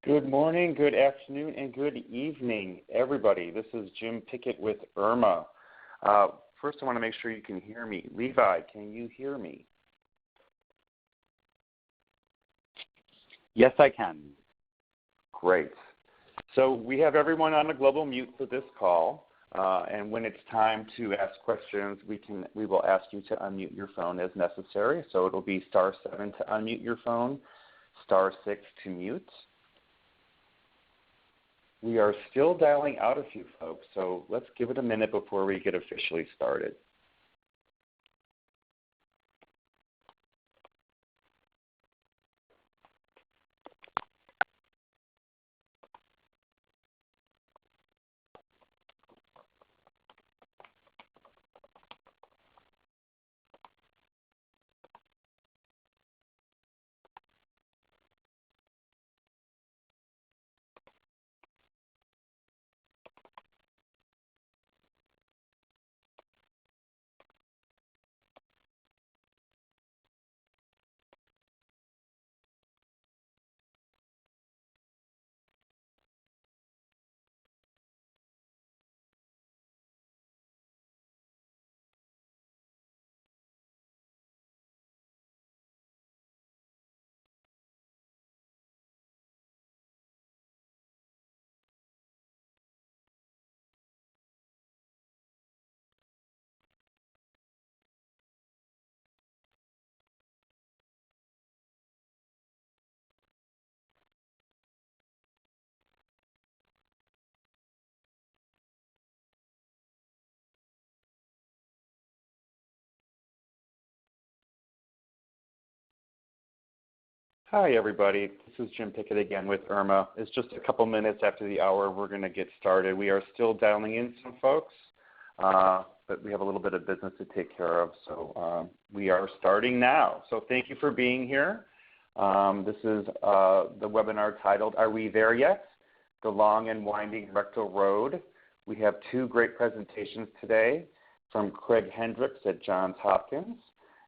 Good morning, good afternoon, and good evening, everybody. This is Jim Pickett with IRMA. First, I want to make sure you can hear me. Levi, can you hear me? Yes, I can. Great. So we have everyone on a global mute for this call, and when it's time to ask questions, we will ask you to unmute your phone as necessary. So it'll be *7 to unmute your phone, *6 to mute. We are still dialing out a few folks, so let's give it a minute before we get officially started. Hi, everybody. This is Jim Pickett again with IRMA. It's just a couple minutes after the hour. We're going to get started. We are still dialing in some folks, but we have a little bit of business to take care of. So we are starting now. So thank you for being here. This is the webinar titled, Are We There Yet? The Long and Winding Rectal Road. We have two great presentations today from Craig Hendricks at Johns Hopkins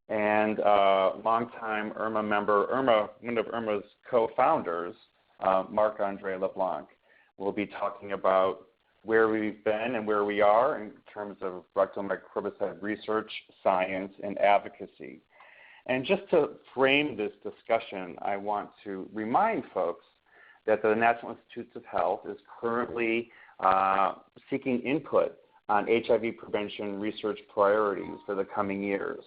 and longtime IRMA member, one of IRMA's co-founders, Marc-Andre LeBlanc. We'll be talking about where we've been and where we are in terms of rectal microbicide research, science, and advocacy. And just to frame this discussion, I want to remind folks that the National Institutes of Health is currently seeking input on HIV prevention research priorities for the coming years.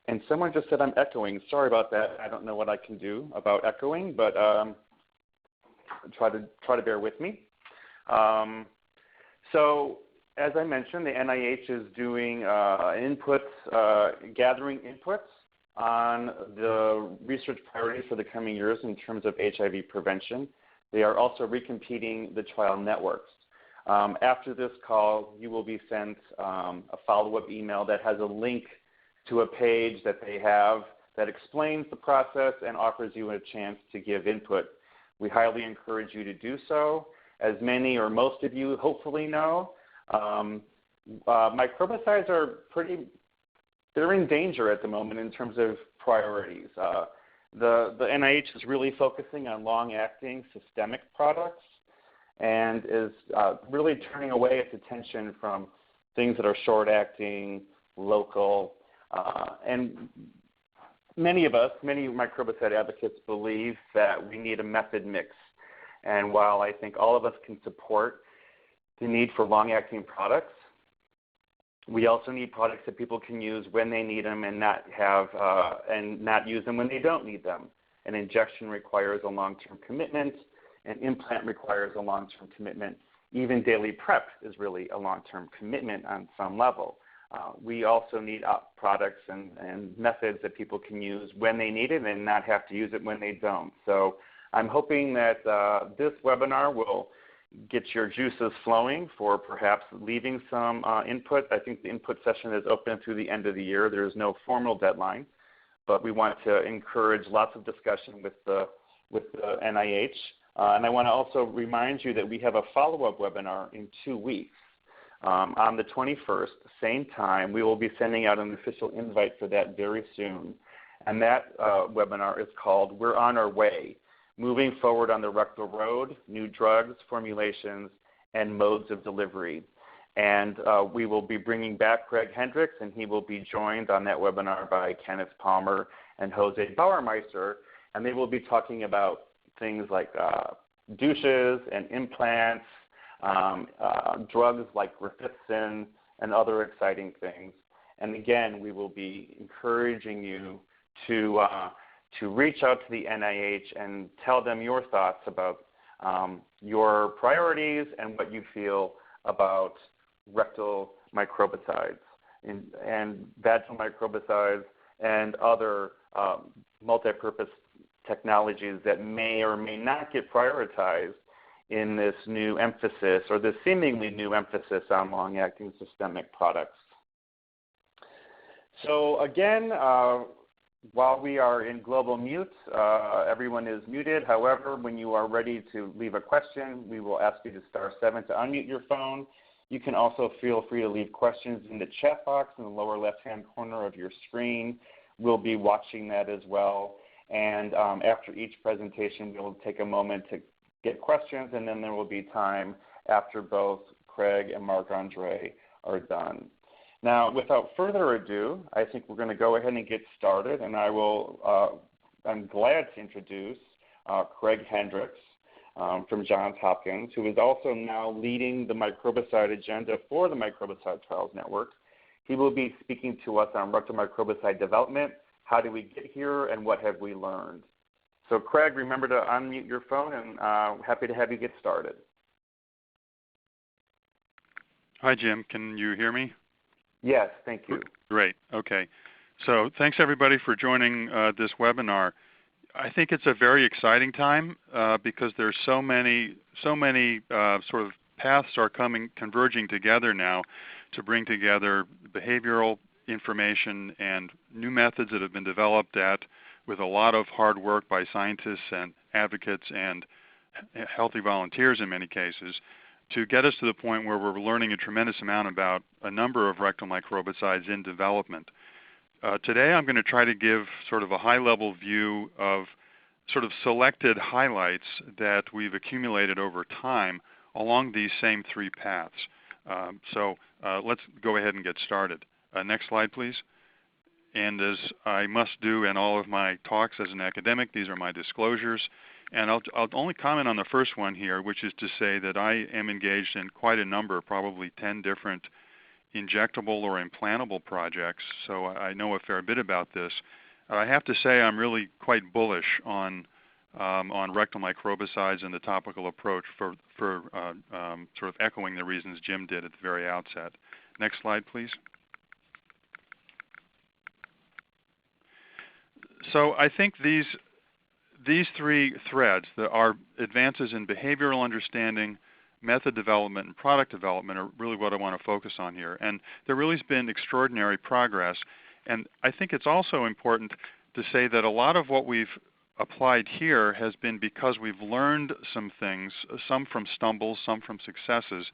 And someone just said I'm echoing. Sorry about that. I don't know what I can do about echoing, but try to bear with me. So as I mentioned, the NIH is doing gathering inputs on the research priorities for the coming years in terms of HIV prevention. They are also recompeting the trial networks. After this call, you will be sent a follow-up email that has a link to a page that they have that explains the process and offers you a chance to give input. We highly encourage you to do so. As many or most of you hopefully know, microbicides are they're in danger at the moment in terms of priorities. The NIH is really focusing on long-acting systemic products and is really turning away its attention from things that are short-acting, local, and many microbicide advocates believe that we need a method mix. And while I think all of us can support the need for long-acting products, we also need products that people can use when they need them and not use them when they don't need them. An injection requires a long-term commitment. An implant requires a long-term commitment. Even daily PrEP is really a long-term commitment on some level. We also need products and methods that people can use when they need it and not have to use it when they don't. So I'm hoping that this webinar will get your juices flowing for perhaps leaving some input. I think the input session is open through the end of the year. There is no formal deadline, but we want to encourage lots of discussion with the NIH. And I want to also remind you that we have a follow-up webinar in 2 weeks. On the 21st, same time, we will be sending out an official invite for that very soon. And that webinar is called We're on Our Way, Moving Forward on the Rectal Road, New Drugs, Formulations, and Modes of Delivery. And we will be bringing back Craig Hendricks, and he will be joined on that webinar by Kenneth Palmer and Jose Bauermeister, and they will be talking about things like douches and implants, drugs like Rifipsin, and other exciting things. And again, we will be encouraging you to reach out to the NIH and tell them your thoughts about your priorities and what you feel about rectal microbicides and vaginal microbicides and other multi-purpose technologies that may or may not get prioritized in this new emphasis, or this seemingly new emphasis, on long-acting systemic products. So again, while we are in global mute, everyone is muted. However, when you are ready to leave a question, we will ask you to *7 to unmute your phone. You can also feel free to leave questions in the chat box in the lower left-hand corner of your screen. We'll be watching that as well. And after each presentation, we'll take a moment to get questions, and then there will be time after both Craig and Marc-Andre are done. Now, without further ado, I think we're going to go ahead and get started, and I'm glad to introduce Craig Hendricks from Johns Hopkins, who is also now leading the microbicide agenda for the Microbicide Trials Network. He will be speaking to us on rectal microbicide development, how did we get here, and what have we learned. So Craig, remember to unmute your phone, and happy to have you get started. Hi, Jim. Can you hear me? Yes, thank you. Great. Okay. So thanks, everybody, for joining this webinar. I think it's a very exciting time because there's so many sort of paths are converging together now to bring together behavioral information and new methods that have been developed with a lot of hard work by scientists and advocates and healthy volunteers in many cases, to get us to the point where we're learning a tremendous amount about a number of rectal microbicides in development. Today I'm going to try to give sort of a high-level view of sort of selected highlights that we've accumulated over time along these same three paths. So let's go ahead and get started. Next slide, please. And as I must do in all of my talks as an academic, these are my disclosures. And I'll only comment on the first one here, which is to say that I am engaged in quite a number, probably 10 different injectable or implantable projects, so I know a fair bit about this. I have to say I'm really quite bullish on rectal microbicides and the topical approach for sort of echoing the reasons Jim did at the very outset. Next slide, please. So I think these three threads, our advances in behavioral understanding, method development, and product development, are really what I want to focus on here. And there really has been extraordinary progress. And I think it's also important to say that a lot of what we've applied here has been because we've learned some things, some from stumbles, some from successes,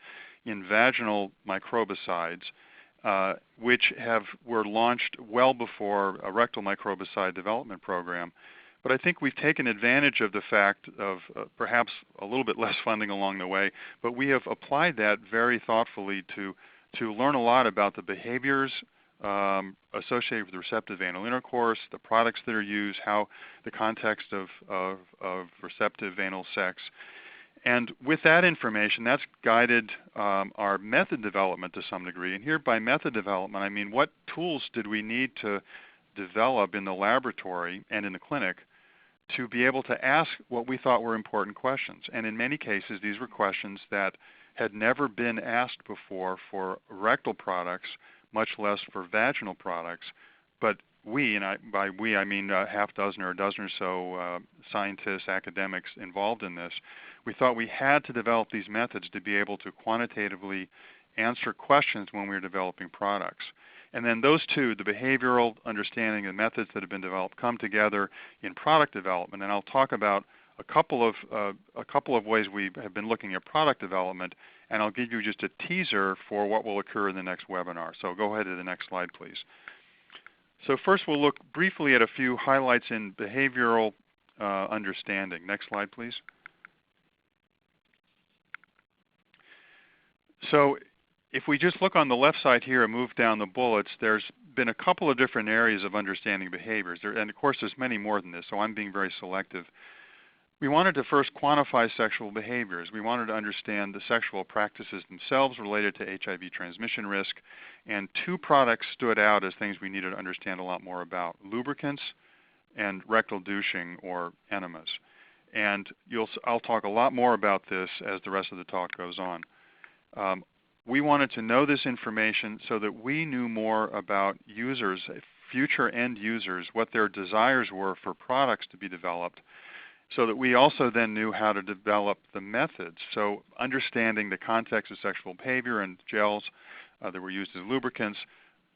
in vaginal microbicides, which were launched well before a rectal microbicide development program. But I think we've taken advantage of the fact of perhaps a little bit less funding along the way, but we have applied that very thoughtfully to learn a lot about the behaviors associated with receptive anal intercourse, the products that are used, how the context of receptive anal sex. And with that information, that's guided our method development to some degree. And here by method development, I mean what tools did we need to develop in the laboratory and in the clinic to be able to ask what we thought were important questions. And in many cases, these were questions that had never been asked before for rectal products, much less for vaginal products. But we, and by we I mean a half dozen or a dozen or so scientists, academics involved in this, we thought we had to develop these methods to be able to quantitatively answer questions when we were developing products. And then those two, the behavioral understanding and methods that have been developed, come together in product development. And I'll talk about a couple of ways we have been looking at product development, and I'll give you just a teaser for what will occur in the next webinar. So go ahead to the next slide, please. So first we'll look briefly at a few highlights in behavioral understanding. Next slide, please. So if we just look on the left side here and move down the bullets, there's been a couple of different areas of understanding behaviors. And of course there's many more than this, so I'm being very selective. We wanted to first quantify sexual behaviors. We wanted to understand the sexual practices themselves related to HIV transmission risk, and two products stood out as things we needed to understand a lot more about: lubricants and rectal douching, or enemas. And I'll talk a lot more about this as the rest of the talk goes on. We wanted to know this information so that we knew more about users, future end users, what their desires were for products to be developed, so that we also then knew how to develop the methods. So understanding the context of sexual behavior and gels that were used as lubricants,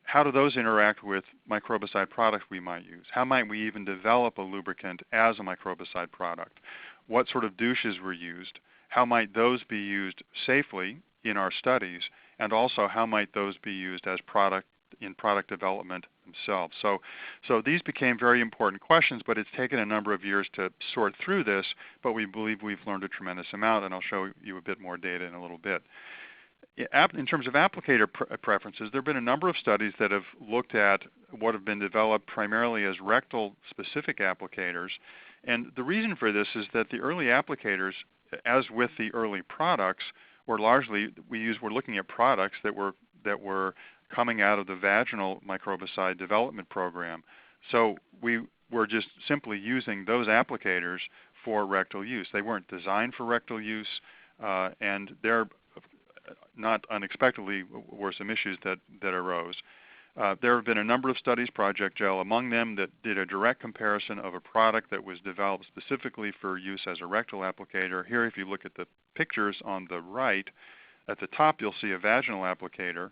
how do those interact with microbicide products we might use? How might we even develop a lubricant as a microbicide product? What sort of douches were used? How might those be used safely in our studies? And also, how might those be used as product development themselves? So these became very important questions, but it's taken a number of years to sort through this, but we believe we've learned a tremendous amount, and I'll show you a bit more data in a little bit. In terms of applicator preferences, there have been a number of studies that have looked at what have been developed primarily as rectal-specific applicators. And the reason for this is that the early applicators, as with the early products, were largely, we're looking at products that were coming out of the vaginal microbicide development program. So we were just simply using those applicators for rectal use. They weren't designed for rectal use, and there, not unexpectedly, were some issues that arose. There have been a number of studies, Project GEL among them, that did a direct comparison of a product that was developed specifically for use as a rectal applicator. Here, if you look at the pictures on the right, at the top you'll see a vaginal applicator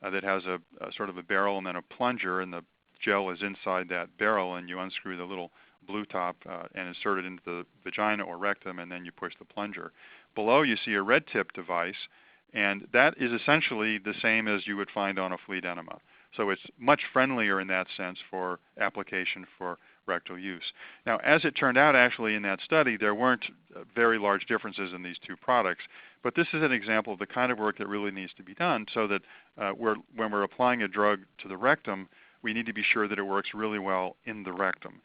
that has a sort of a barrel and then a plunger, and the gel is inside that barrel, and you unscrew the little blue top and insert it into the vagina or rectum, and then you push the plunger. Below you see a red tip device, and that is essentially the same as you would find on a fleet enema. So it's much friendlier in that sense for application for rectal use. Now, as it turned out, actually, in that study, there weren't very large differences in these two products, but this is an example of the kind of work that really needs to be done, so that when we're applying a drug to the rectum, we need to be sure that it works really well in the rectum.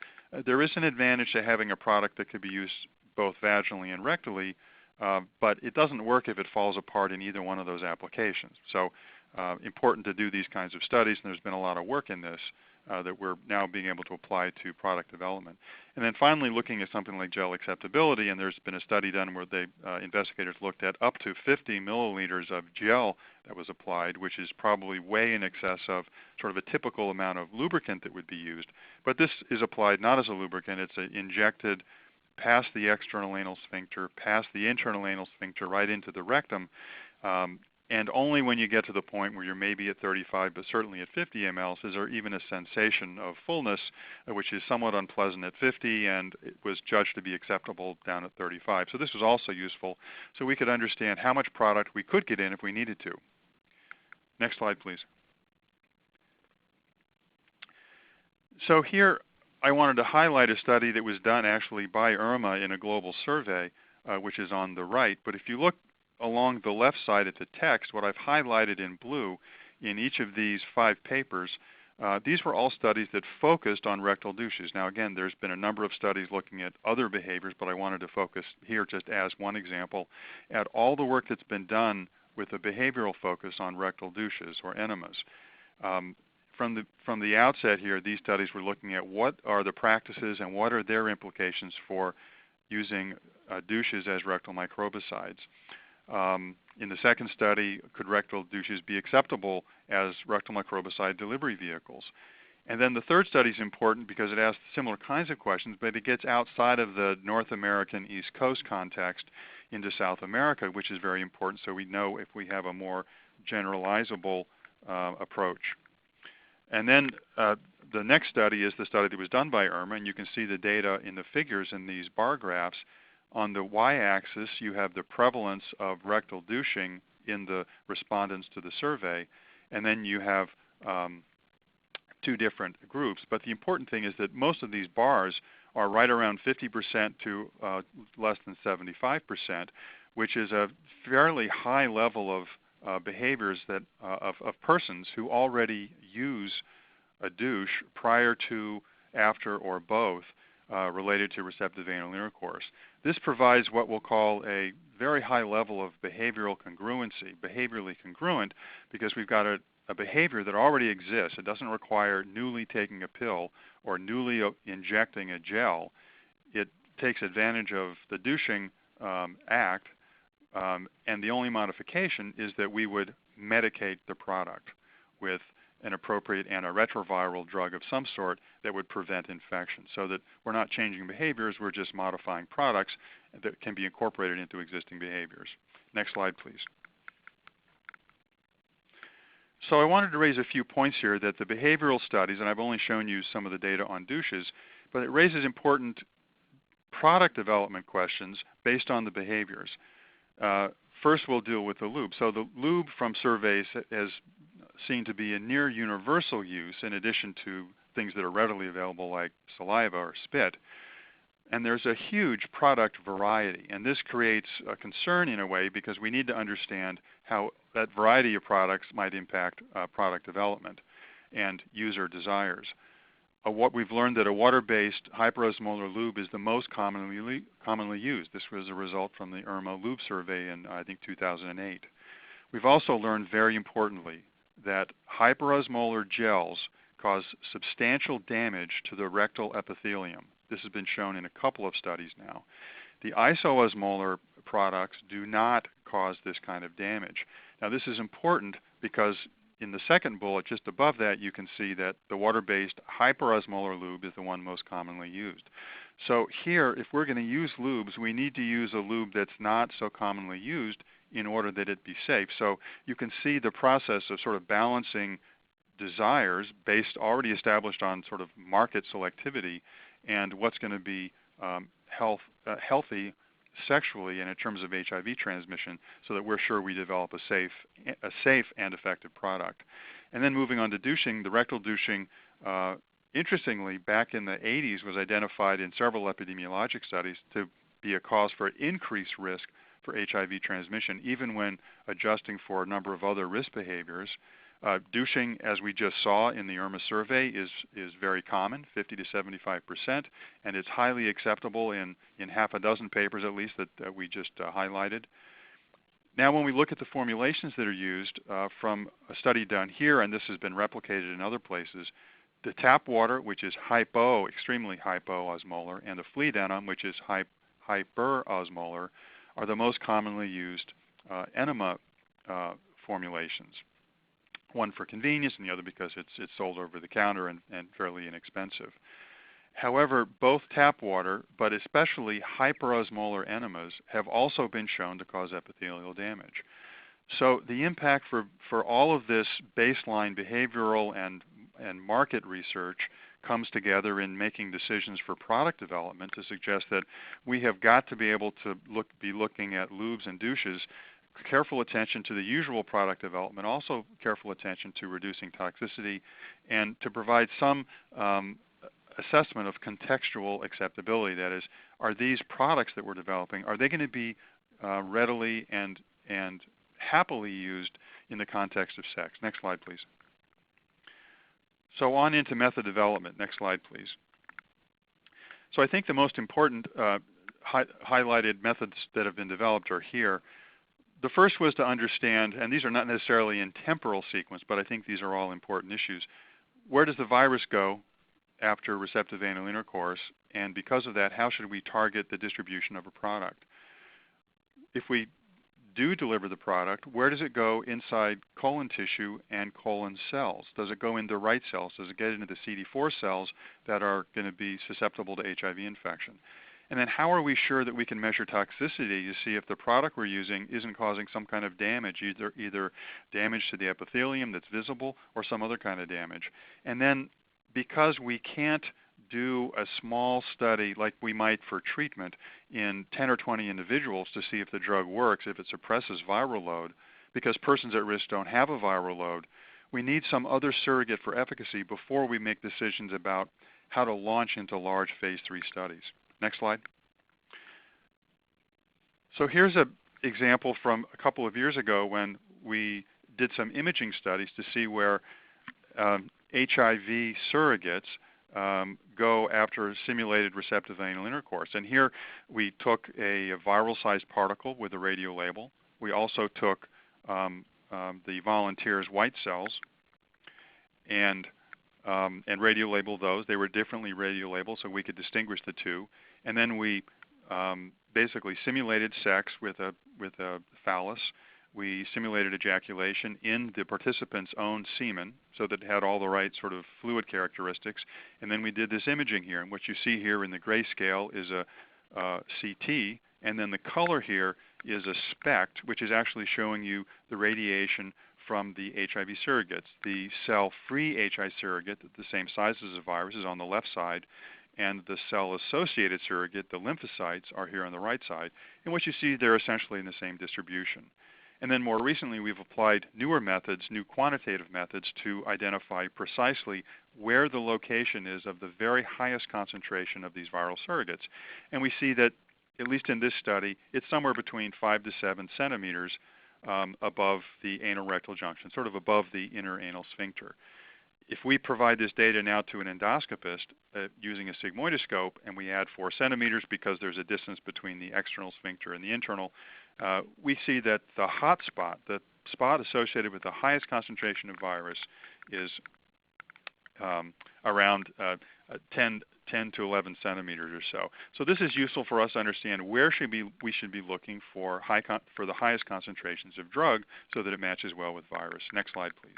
There is an advantage to having a product that could be used both vaginally and rectally, but it doesn't work if it falls apart in either one of those applications. So important to do these kinds of studies, and there's been a lot of work in this that we're now being able to apply to product development. And then finally, looking at something like gel acceptability, and there's been a study done where investigators looked at up to 50 milliliters of gel that was applied, which is probably way in excess of sort of a typical amount of lubricant that would be used. But this is applied not as a lubricant, it's injected past the external anal sphincter, past the internal anal sphincter, right into the rectum. And only when you get to the point where you're maybe at 35, but certainly at 50 mL, is there even a sensation of fullness, which is somewhat unpleasant at 50, and it was judged to be acceptable down at 35. So this was also useful, so we could understand how much product we could get in if we needed to. Next slide, please. So here I wanted to highlight a study that was done actually by IRMA in a global survey, which is on the right. But if you look along the left side at the text, what I've highlighted in blue in each of these 5 papers, these were all studies that focused on rectal douches. Now again, there's been a number of studies looking at other behaviors, but I wanted to focus here, just as one example, at all the work that's been done with a behavioral focus on rectal douches or enemas. From the outset here, these studies were looking at what are the practices and what are their implications for using douches as rectal microbicides. In the second study, could rectal douches be acceptable as rectal microbicide delivery vehicles? And then the third study is important because it asks similar kinds of questions, but it gets outside of the North American East Coast context into South America, which is very important, so we know if we have a more generalizable approach. And then the next study is the study that was done by IRMA, and you can see the data in the figures in these bar graphs. On the y-axis, you have the prevalence of rectal douching in the respondents to the survey, and then you have two different groups. But the important thing is that most of these bars are right around 50% to less than 75%, which is a fairly high level of behaviors that of persons who already use a douche prior to, after, or both related to receptive anal intercourse. This provides what we'll call a very high level of behavioral congruency, behaviorally congruent, because we've got a behavior that already exists. It doesn't require newly taking a pill or newly injecting a gel. It takes advantage of the douching act, and the only modification is that we would medicate the product with an appropriate antiretroviral drug of some sort that would prevent infection, so that we're not changing behaviors, we're just modifying products that can be incorporated into existing behaviors. Next slide, please. So I wanted to raise a few points here that the behavioral studies, and I've only shown you some of the data on douches, but it raises important product development questions based on the behaviors. First, we'll deal with the lube. So the lube from surveys has seen to be a near universal use in addition to things that are readily available like saliva or spit. And there's a huge product variety, and this creates a concern in a way because we need to understand how that variety of products might impact product development and user desires. What we've learned that a water-based hyperosmolar lube is the most commonly used. This was a result from the IRMA lube survey in, I think, 2008. We've also learned, very importantly, that hyperosmolar gels cause substantial damage to the rectal epithelium. This has been shown in a couple of studies now. The isoosmolar products do not cause this kind of damage. Now this is important because in the second bullet just above that you can see that the water-based hyperosmolar lube is the one most commonly used. So here, if we're going to use lubes, we need to use a lube that's not so commonly used in order that it be safe. So you can see the process of sort of balancing desires based already established on sort of market selectivity and what's going to be healthy sexually and in terms of HIV transmission, so that we're sure we develop a safe and effective product. And then moving on to douching, the rectal douching, interestingly, back in the 80s was identified in several epidemiologic studies to be a cause for increased risk for HIV transmission, even when adjusting for a number of other risk behaviors. Douching, as we just saw in the IRMA survey, is very common, 50 to 75%, and it's highly acceptable in half a dozen papers at least that we just highlighted. Now when we look at the formulations that are used from a study done here, and this has been replicated in other places, the tap water, which is extremely hypoosmolar, and the flea denim, which is hyperosmolar, are the most commonly used enema formulations. One for convenience and the other because it's sold over the counter and fairly inexpensive. However, both tap water, but especially hyperosmolar enemas, have also been shown to cause epithelial damage. So the impact for all of this baseline behavioral and market research comes together in making decisions for product development to suggest that we have got to be able to be looking at lubes and douches, careful attention to the usual product development, also careful attention to reducing toxicity, and to provide some assessment of contextual acceptability. That is, are these products that we're developing, are they going to be readily and happily used in the context of sex? Next slide, please. So on into method development. Next slide, please. So I think the most important highlighted methods that have been developed are here. The first was to understand, and these are not necessarily in temporal sequence, but I think these are all important issues. Where does the virus go after receptive anal intercourse? And because of that, how should we target the distribution of a product? If we do deliver the product, where does it go inside colon tissue and colon cells? Does it go into right cells? Does it get into the CD4 cells that are going to be susceptible to HIV infection? And then how are we sure that we can measure toxicity to see if the product we're using isn't causing some kind of damage, either damage to the epithelium that's visible or some other kind of damage? And then because we can't do a small study like we might for treatment in 10 or 20 individuals to see if the drug works, if it suppresses viral load, because persons at risk don't have a viral load, we need some other surrogate for efficacy before we make decisions about how to launch into large phase 3 studies. Next slide. So here's an example from a couple of years ago when we did some imaging studies to see where HIV surrogates go after simulated receptive anal intercourse. And here we took a viral-sized particle with a radio label. We also took the volunteers' white cells and radio labeled those. They were differently radio labeled so we could distinguish the two. And then we basically simulated sex with a phallus. We simulated ejaculation in the participant's own semen so that it had all the right sort of fluid characteristics. And then we did this imaging here. And what you see here in the grayscale is a CT. And then the color here is a SPECT, which is actually showing you the radiation from the HIV surrogates. The cell-free HIV surrogate, the same size as the virus, is on the left side. And the cell-associated surrogate, the lymphocytes, are here on the right side. And what you see, they're essentially in the same distribution. And then more recently, we've applied newer methods, new quantitative methods, to identify precisely where the location is of the very highest concentration of these viral surrogates. And we see that, at least in this study, it's somewhere between 5 to 7 centimeters above the anal-rectal junction, sort of above the inner anal sphincter. If we provide this data now to an endoscopist using a sigmoidoscope and we add 4 centimeters because there's a distance between the external sphincter and the internal, we see that the hot spot, the spot associated with the highest concentration of virus, is around 10 to 11 centimeters or so. So this is useful for us to understand where we should be looking for the highest concentrations of drug so that it matches well with virus. Next slide, please.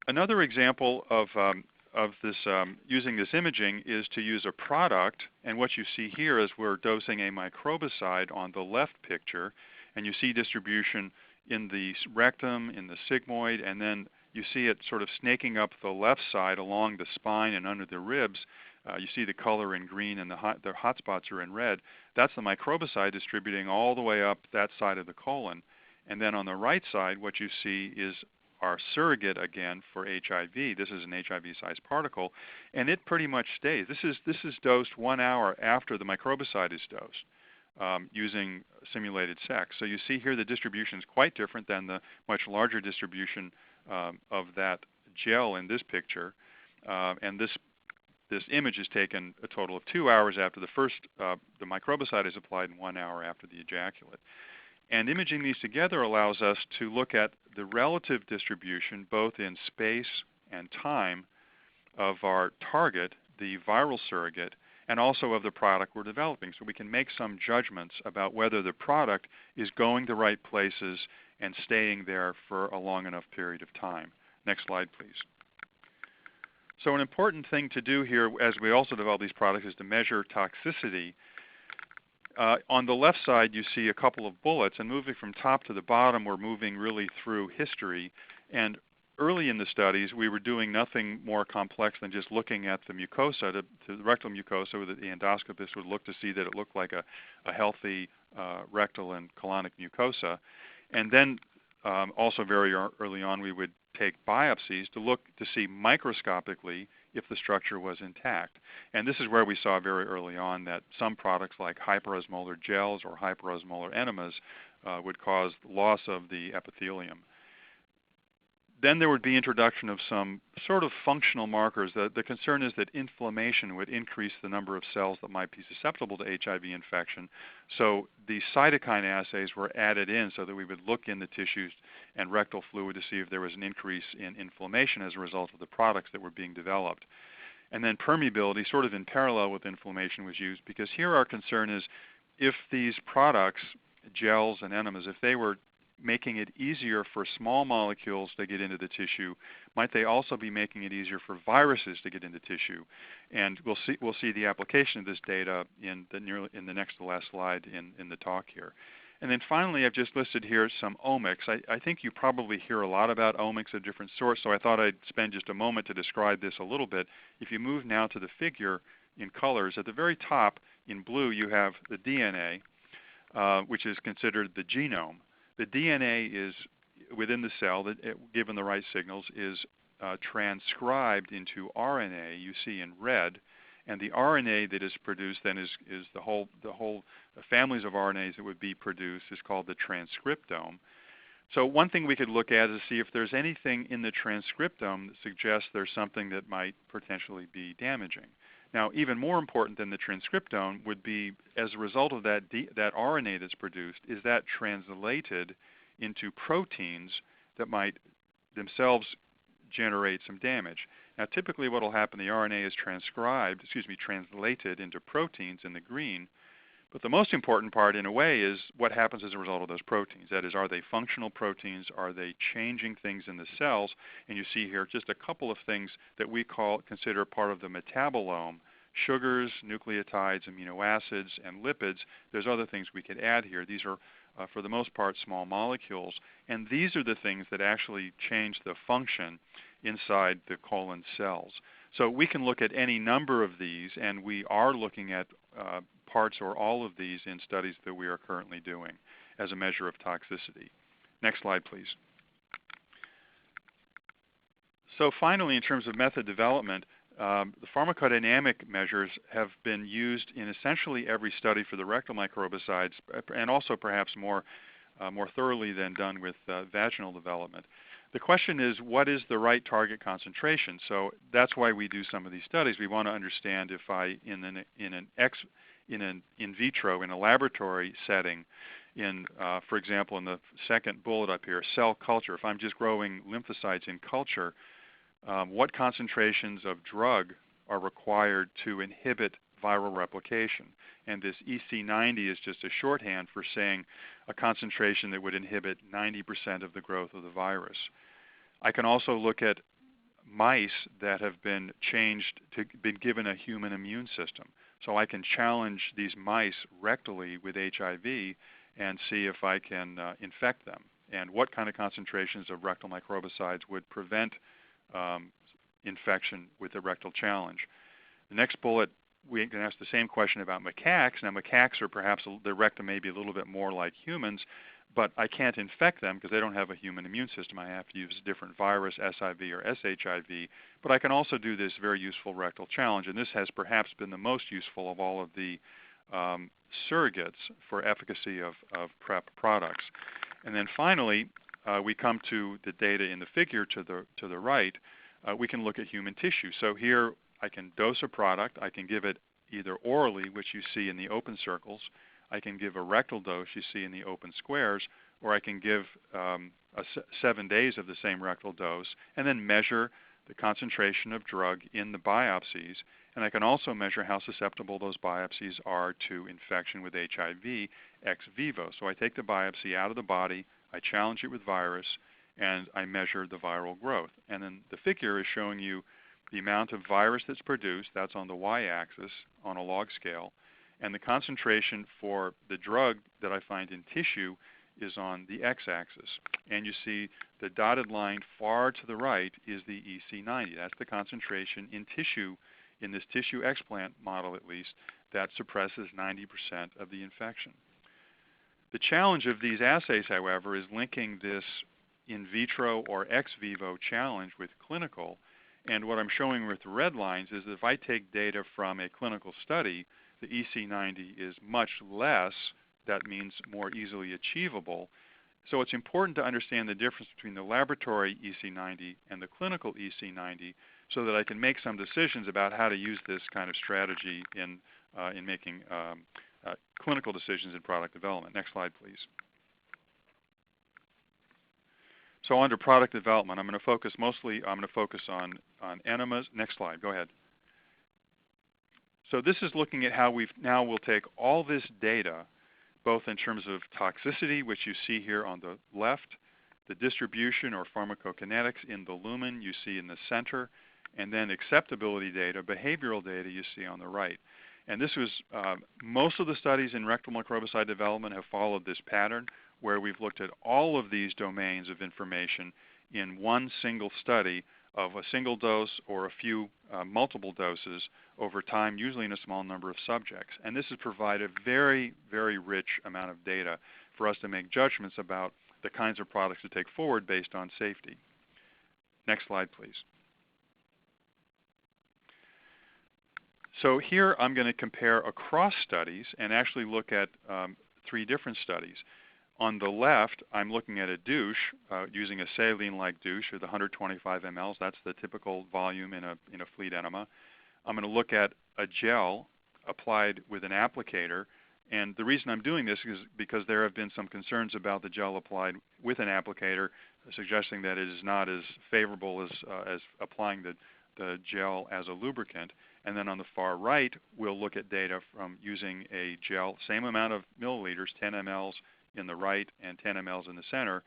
Another example of this using this imaging is to use a product, and what you see here is we're dosing a microbicide on the left picture, and you see distribution in the rectum, in the sigmoid, and then you see it sort of snaking up the left side along the spine and under the ribs. You see the color in green and the hot spots are in red. That's the microbicide distributing all the way up that side of the colon. And then on the right side, what you see is our surrogate again for HIV. This is an HIV-sized particle, and it pretty much stays. This is dosed 1 hour after the microbicide is dosed using simulated sex. So you see here the distribution is quite different than the much larger distribution of that gel in this picture. And this image is taken a total of 2 hours after the microbicide is applied and 1 hour after the ejaculate. And imaging these together allows us to look at the relative distribution, both in space and time, of our target, the viral surrogate, and also of the product we're developing. So we can make some judgments about whether the product is going the right places and staying there for a long enough period of time. Next slide, please. So an important thing to do here as we also develop these products is to measure toxicity. On the left side, you see a couple of bullets, and moving from top to the bottom, we're moving really through history. And early in the studies, we were doing nothing more complex than just looking at the mucosa, the rectal mucosa, that the endoscopist would look to see that it looked like a healthy rectal and colonic mucosa. And then also very early on, we would take biopsies to look to see microscopically if the structure was intact. And this is where we saw very early on that some products like hyperosmolar gels or hyperosmolar enemas would cause loss of the epithelium. Then there would be introduction of some sort of functional markers. The concern is that inflammation would increase the number of cells that might be susceptible to HIV infection. So the cytokine assays were added in so that we would look in the tissues and rectal fluid to see if there was an increase in inflammation as a result of the products that were being developed. And then permeability, sort of in parallel with inflammation, was used, because here our concern is if these products, gels and enemas, if they were making it easier for small molecules to get into the tissue, might they also be making it easier for viruses to get into tissue? And we'll see the application of this data in the next to last slide in the talk here. And then finally, I've just listed here some omics. I think you probably hear a lot about omics of different sorts, so I thought I'd spend just a moment to describe this a little bit. If you move now to the figure in colors, at the very top in blue you have the DNA, which is considered the genome. The DNA within the cell that, given the right signals, is transcribed into RNA, you see in red, and the RNA that is produced then is the whole families of RNAs that would be produced is called the transcriptome. So one thing we could look at is see if there's anything in the transcriptome that suggests there's something that might potentially be damaging. Now, even more important than the transcriptome would be, as a result of that RNA that's produced, is that translated into proteins that might themselves generate some damage. Now, typically what will happen, the RNA is translated into proteins in the green, but the most important part, in a way, is what happens as a result of those proteins. That is, are they functional proteins? Are they changing things in the cells? And you see here just a couple of things that we consider part of the metabolome: sugars, nucleotides, amino acids, and lipids. There's other things we could add here. These are, for the most part, small molecules, and these are the things that actually change the function inside the colon cells. So we can look at any number of these, and we are looking at parts or all of these in studies that we are currently doing as a measure of toxicity. Next slide, please. So finally, in terms of method development, the pharmacodynamic measures have been used in essentially every study for the rectal microbicides, and also perhaps more thoroughly than done with vaginal development. The question is, what is the right target concentration? So that's why we do some of these studies. We want to understand if in vitro, in a laboratory setting, for example, in the second bullet up here, cell culture, if I'm just growing lymphocytes in culture, what concentrations of drug are required to inhibit viral replication? And this EC90 is just a shorthand for saying a concentration that would inhibit 90% of the growth of the virus. I can also look at mice that have been given a human immune system. So I can challenge these mice rectally with HIV and see if I can infect them, and what kind of concentrations of rectal microbicides would prevent infection with the rectal challenge. The next bullet, we can ask the same question about macaques. Now, macaques are perhaps, their rectum may be a little bit more like humans, but I can't infect them because they don't have a human immune system. I have to use a different virus, SIV or SHIV, but I can also do this very useful rectal challenge, and this has perhaps been the most useful of all of the surrogates for efficacy of PrEP products. And then finally, we come to the data in the figure to the right. We can look at human tissue. So here I can dose a product. I can give it either orally, which you see in the open circles. I can give a rectal dose, you see in the open squares, or I can give 7 days of the same rectal dose and then measure the concentration of drug in the biopsies. And I can also measure how susceptible those biopsies are to infection with HIV ex vivo. So I take the biopsy out of the body, I challenge it with virus, and I measure the viral growth. And then the figure is showing you the amount of virus that's produced. That's on the y-axis on a log scale. And the concentration for the drug that I find in tissue is on the x-axis. And you see the dotted line far to the right is the EC90. That's the concentration in tissue, in this tissue explant model at least, that suppresses 90% of the infection. The challenge of these assays, however, is linking this in vitro or ex vivo challenge with clinical. And what I'm showing with the red lines is that if I take data from a clinical study, the EC90 is much less. That means more easily achievable. So it's important to understand the difference between the laboratory EC90 and the clinical EC90 so that I can make some decisions about how to use this kind of strategy in making clinical decisions in product development. Next slide, please. So under product development, I'm going to focus on enemas. Next slide, go ahead. So this is looking at how we'll take all this data, both in terms of toxicity, which you see here on the left, the distribution or pharmacokinetics in the lumen you see in the center, and then acceptability data, behavioral data you see on the right. And this was, most of the studies in rectal microbicide development have followed this pattern, where we've looked at all of these domains of information in one single study of a single dose or a few multiple doses over time, usually in a small number of subjects. And this has provided a very, very rich amount of data for us to make judgments about the kinds of products to take forward based on safety. Next slide, please. So here I'm going to compare across studies and actually look at 3 different studies. On the left, I'm looking at a douche using a saline-like douche with 125 mLs. That's the typical volume in a fleet enema. I'm going to look at a gel applied with an applicator. And the reason I'm doing this is because there have been some concerns about the gel applied with an applicator, suggesting that it is not as favorable as applying the gel as a lubricant. And then on the far right, we'll look at data from using a gel, same amount of milliliters, 10 mLs in the right and 10 mLs in the center,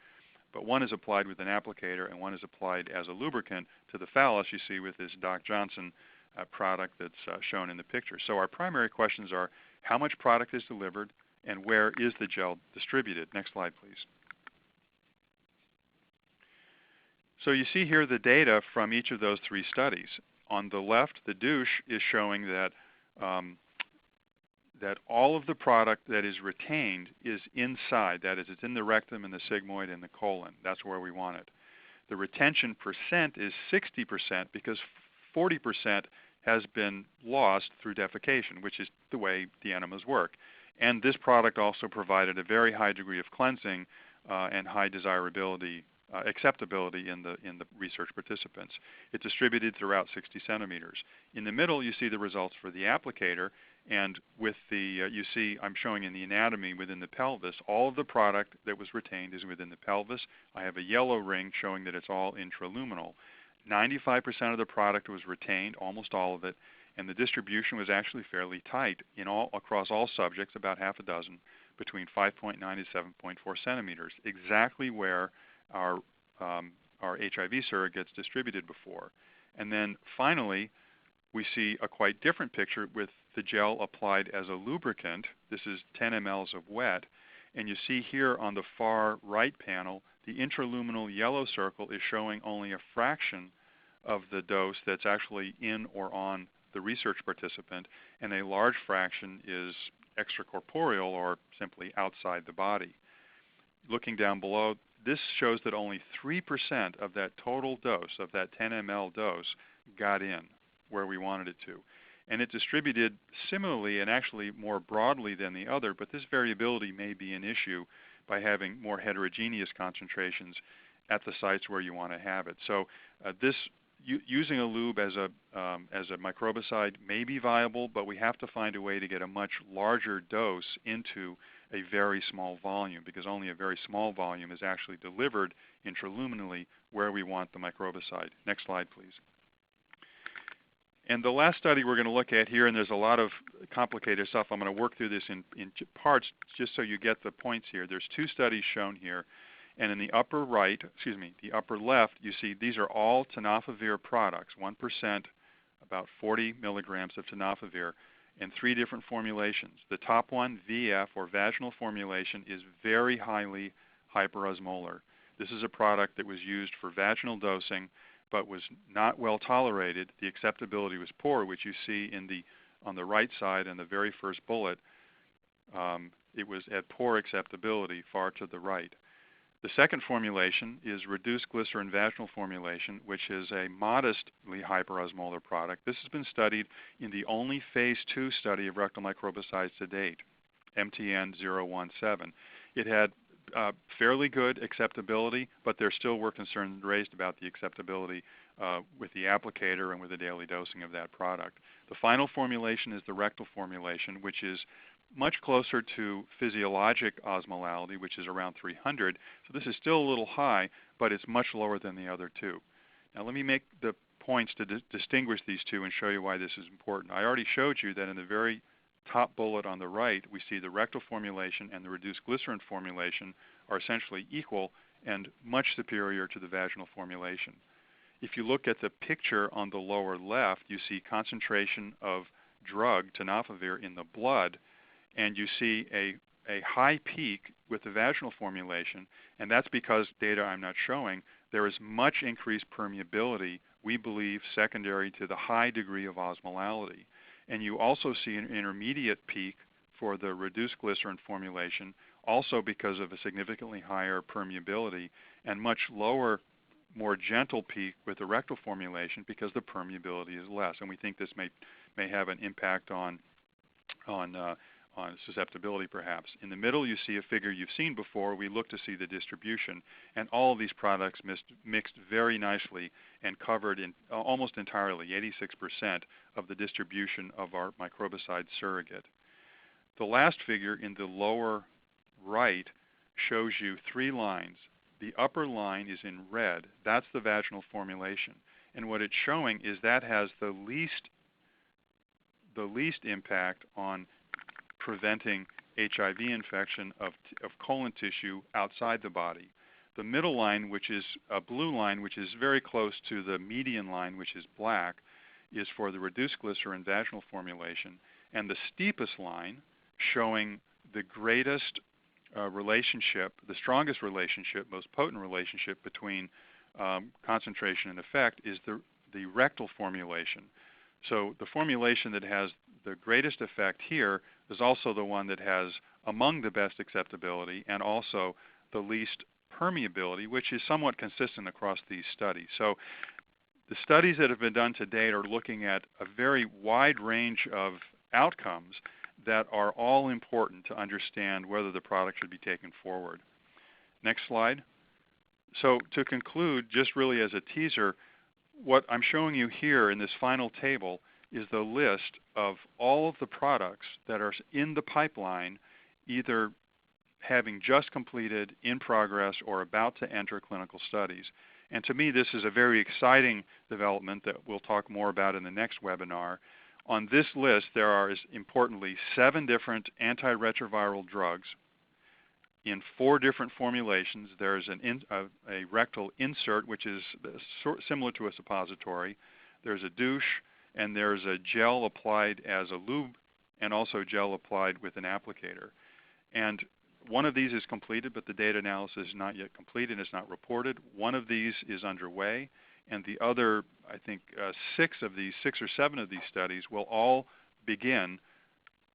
but one is applied with an applicator and one is applied as a lubricant to the phallus, you see with this Doc Johnson product that's shown in the picture. So our primary questions are, how much product is delivered and where is the gel distributed? Next slide, please. So you see here the data from each of those 3 studies. On the left, the douche is showing that that all of the product that is retained is inside. That is, it's in the rectum and the sigmoid and the colon. That's where we want it. The retention percent is 60% because 40% has been lost through defecation, which is the way the enemas work. And this product also provided a very high degree of cleansing and high desirability, acceptability in the research participants. It's distributed throughout 60 centimeters. In the middle, you see the results for the applicator. And with the, you see, I'm showing in the anatomy within the pelvis, all of the product that was retained is within the pelvis. I have a yellow ring showing that it's all intraluminal. 95% of the product was retained, almost all of it, and the distribution was actually fairly tight across all subjects, about half a dozen, between 5.9 and 7.4 centimeters, exactly where our HIV surrogates distributed before. And then finally, we see a quite different picture with the gel applied as a lubricant. This is 10 mLs of wet. And you see here on the far right panel, the intraluminal yellow circle is showing only a fraction of the dose that's actually in or on the research participant, and a large fraction is extracorporeal or simply outside the body. Looking down below, this shows that only 3% of that total dose, of that 10 ml dose, got in where we wanted it to. And it distributed similarly and actually more broadly than the other, but this variability may be an issue by having more heterogeneous concentrations at the sites where you want to have it. So using a lube as a microbicide may be viable, but we have to find a way to get a much larger dose into a very small volume, because only a very small volume is actually delivered intraluminally where we want the microbicide. Next slide, please. And the last study we're going to look at here, and there's a lot of complicated stuff. I'm going to work through this in parts just so you get the points here. There's 2 studies shown here. And in the upper right, the upper left, you see these are all tenofovir products, 1%, about 40 milligrams of tenofovir, in 3 different formulations. The top one, VF, or vaginal formulation, is very highly hyperosmolar. This is a product that was used for vaginal dosing, but was not well tolerated. The acceptability was poor, which you see on the right side in the very first bullet. It was at poor acceptability, far to the right. The second formulation is reduced glycerin vaginal formulation, which is a modestly hyperosmolar product. This has been studied in the only phase 2 study of rectal microbicides to date, MTN-017. It had fairly good acceptability, but there still were concerns raised about the acceptability with the applicator and with the daily dosing of that product. The final formulation is the rectal formulation, which is much closer to physiologic osmolality, which is around 300. So this is still a little high, but it's much lower than the other 2. Now let me make the points to distinguish these 2 and show you why this is important. I already showed you that in the very top bullet on the right, we see the rectal formulation and the reduced glycerin formulation are essentially equal and much superior to the vaginal formulation. If you look at the picture on the lower left, you see concentration of drug, tenofovir, in the blood, and you see a high peak with the vaginal formulation, and that's because, data I'm not showing, there is much increased permeability, we believe, secondary to the high degree of osmolality. And you also see an intermediate peak for the reduced glycerin formulation, also because of a significantly higher permeability and much lower, more gentle peak with the rectal formulation because the permeability is less. And we think this may have an impact on susceptibility perhaps. In the middle you see a figure you've seen before. We look to see the distribution, and all of these products mixed very nicely and covered in almost entirely, 86% of the distribution of our microbicide surrogate. The last figure in the lower right shows you 3 lines. The upper line is in red. That's the vaginal formulation. And what it's showing is that has the least impact on preventing HIV infection of colon tissue outside the body. The middle line, which is a blue line, which is very close to the median line, which is black, is for the reduced glycerin vaginal formulation. And the steepest line, showing the greatest relationship, the strongest relationship, most potent relationship between concentration and effect, is the rectal formulation. So the formulation that has the greatest effect here is also the one that has among the best acceptability and also the least permeability, which is somewhat consistent across these studies. So the studies that have been done to date are looking at a very wide range of outcomes that are all important to understand whether the product should be taken forward. Next slide. So to conclude, just really as a teaser, what I'm showing you here in this final table is the list of all of the products that are in the pipeline, either having just completed, in progress, or about to enter clinical studies. And to me, this is a very exciting development that we'll talk more about in the next webinar. On this list, there are, importantly, 7 different antiretroviral drugs in 4 different formulations. There's a rectal insert, which is similar to a suppository. There's a douche, and there's a gel applied as a lube, and also gel applied with an applicator. And one of these is completed, but the data analysis is not yet complete and is not reported. One of these is underway, and the other, I think, 6 or 7 of these studies will all begin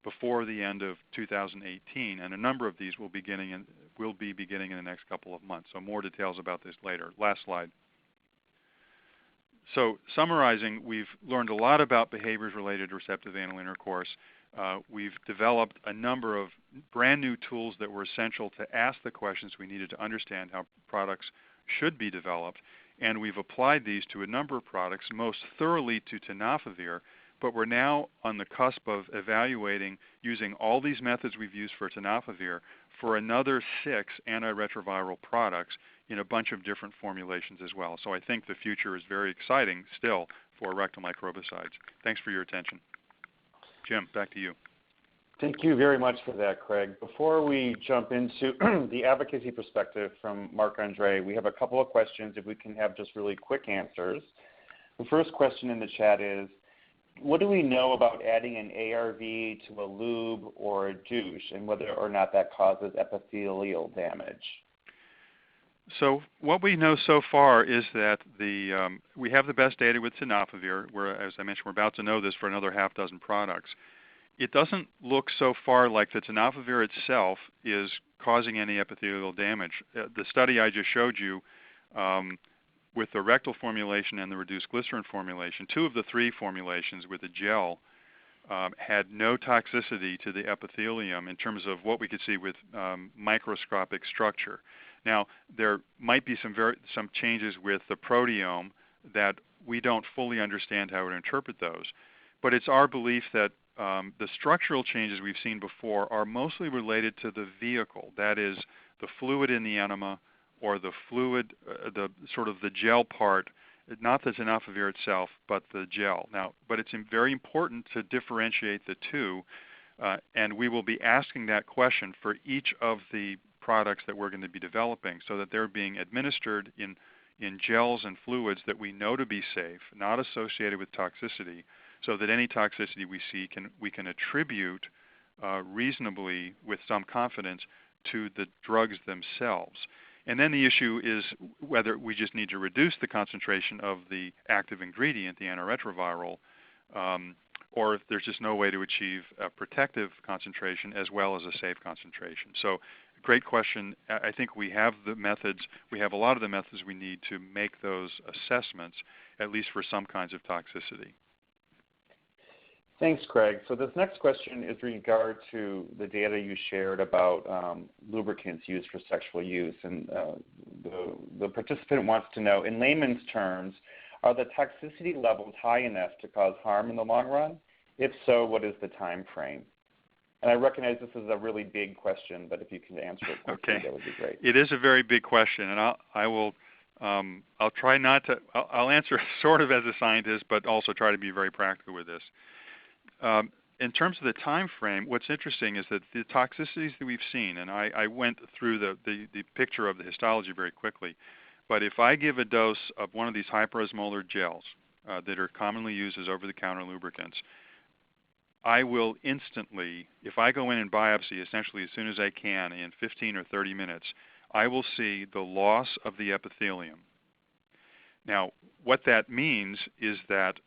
before the end of 2018, and a number of these will be beginning in the next couple of months. So more details about this later. Last slide. So summarizing, we've learned a lot about behaviors related to receptive anal intercourse. We've developed a number of brand new tools that were essential to ask the questions we needed to understand how products should be developed. And we've applied these to a number of products, most thoroughly to tenofovir, but we're now on the cusp of evaluating using all these methods we've used for tenofovir for another 6 antiretroviral products in a bunch of different formulations as well. So I think the future is very exciting still for rectal microbicides. Thanks for your attention. Jim, back to you. Thank you very much for that, Craig. Before we jump into the advocacy perspective from Marc-Andre, we have a couple of questions if we can have just really quick answers. The first question in the chat is, what do we know about adding an ARV to a lube or a douche, and whether or not that causes epithelial damage? So what we know so far is that we have the best data with tenofovir. As I mentioned, we're about to know this for another half dozen products. It doesn't look so far like the tenofovir itself is causing any epithelial damage. The study I just showed you with the rectal formulation and the reduced glycerin formulation, 2 of the 3 formulations with the gel had no toxicity to the epithelium in terms of what we could see with microscopic structure. Now, there might be some changes with the proteome that we don't fully understand how to interpret those. But it's our belief that the structural changes we've seen before are mostly related to the vehicle, that is, the fluid in the enema or the fluid, the gel part, not the tenofovir itself, but the gel. Now, but it's very important to differentiate the 2, and we will be asking that question for each of the products that we're going to be developing so that they're being administered in gels and fluids that we know to be safe, not associated with toxicity, so that any toxicity we see we can attribute reasonably with some confidence to the drugs themselves. And then the issue is whether we just need to reduce the concentration of the active ingredient, the antiretroviral, or if there's just no way to achieve a protective concentration as well as a safe concentration. So great question. I think we have the methods, we have a lot of the methods we need to make those assessments, at least for some kinds of toxicity. Thanks, Craig. So this next question is in regard to the data you shared about lubricants used for sexual use. And the participant wants to know, in layman's terms, are the toxicity levels high enough to cause harm in the long run? If so, what is the time frame? And I recognize this is a really big question, but if you can answer it quickly, that would be great. It is a very big question, and I'll try not to. I'll answer sort of as a scientist, but also try to be very practical with this. In terms of the time frame, what's interesting is that the toxicities that we've seen, and I went through the picture of the histology very quickly, but if I give a dose of one of these hyperosmolar gels that are commonly used as over-the-counter lubricants, I will instantly, if I go in and biopsy essentially as soon as I can in 15 or 30 minutes, I will see the loss of the epithelium. Now, what that means is that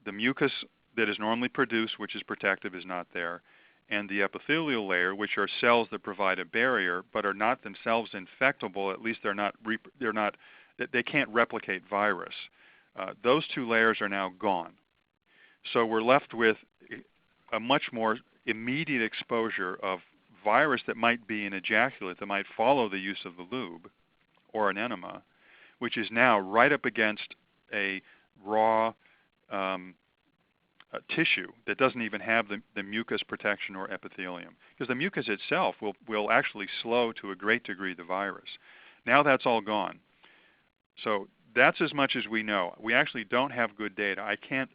the mucus that is normally produced, which is protective, is not there, and the epithelial layer, which are cells that provide a barrier but are not themselves infectable, at least they can't replicate virus. Those two layers are now gone. So we're left with a much more immediate exposure of virus that might be an ejaculate that might follow the use of the lube or an enema, which is now right up against a raw tissue that doesn't even have the mucus protection or epithelium. Because the mucus itself will actually slow to a great degree the virus. Now that's all gone. So that's as much as we know. We actually don't have good data. I can't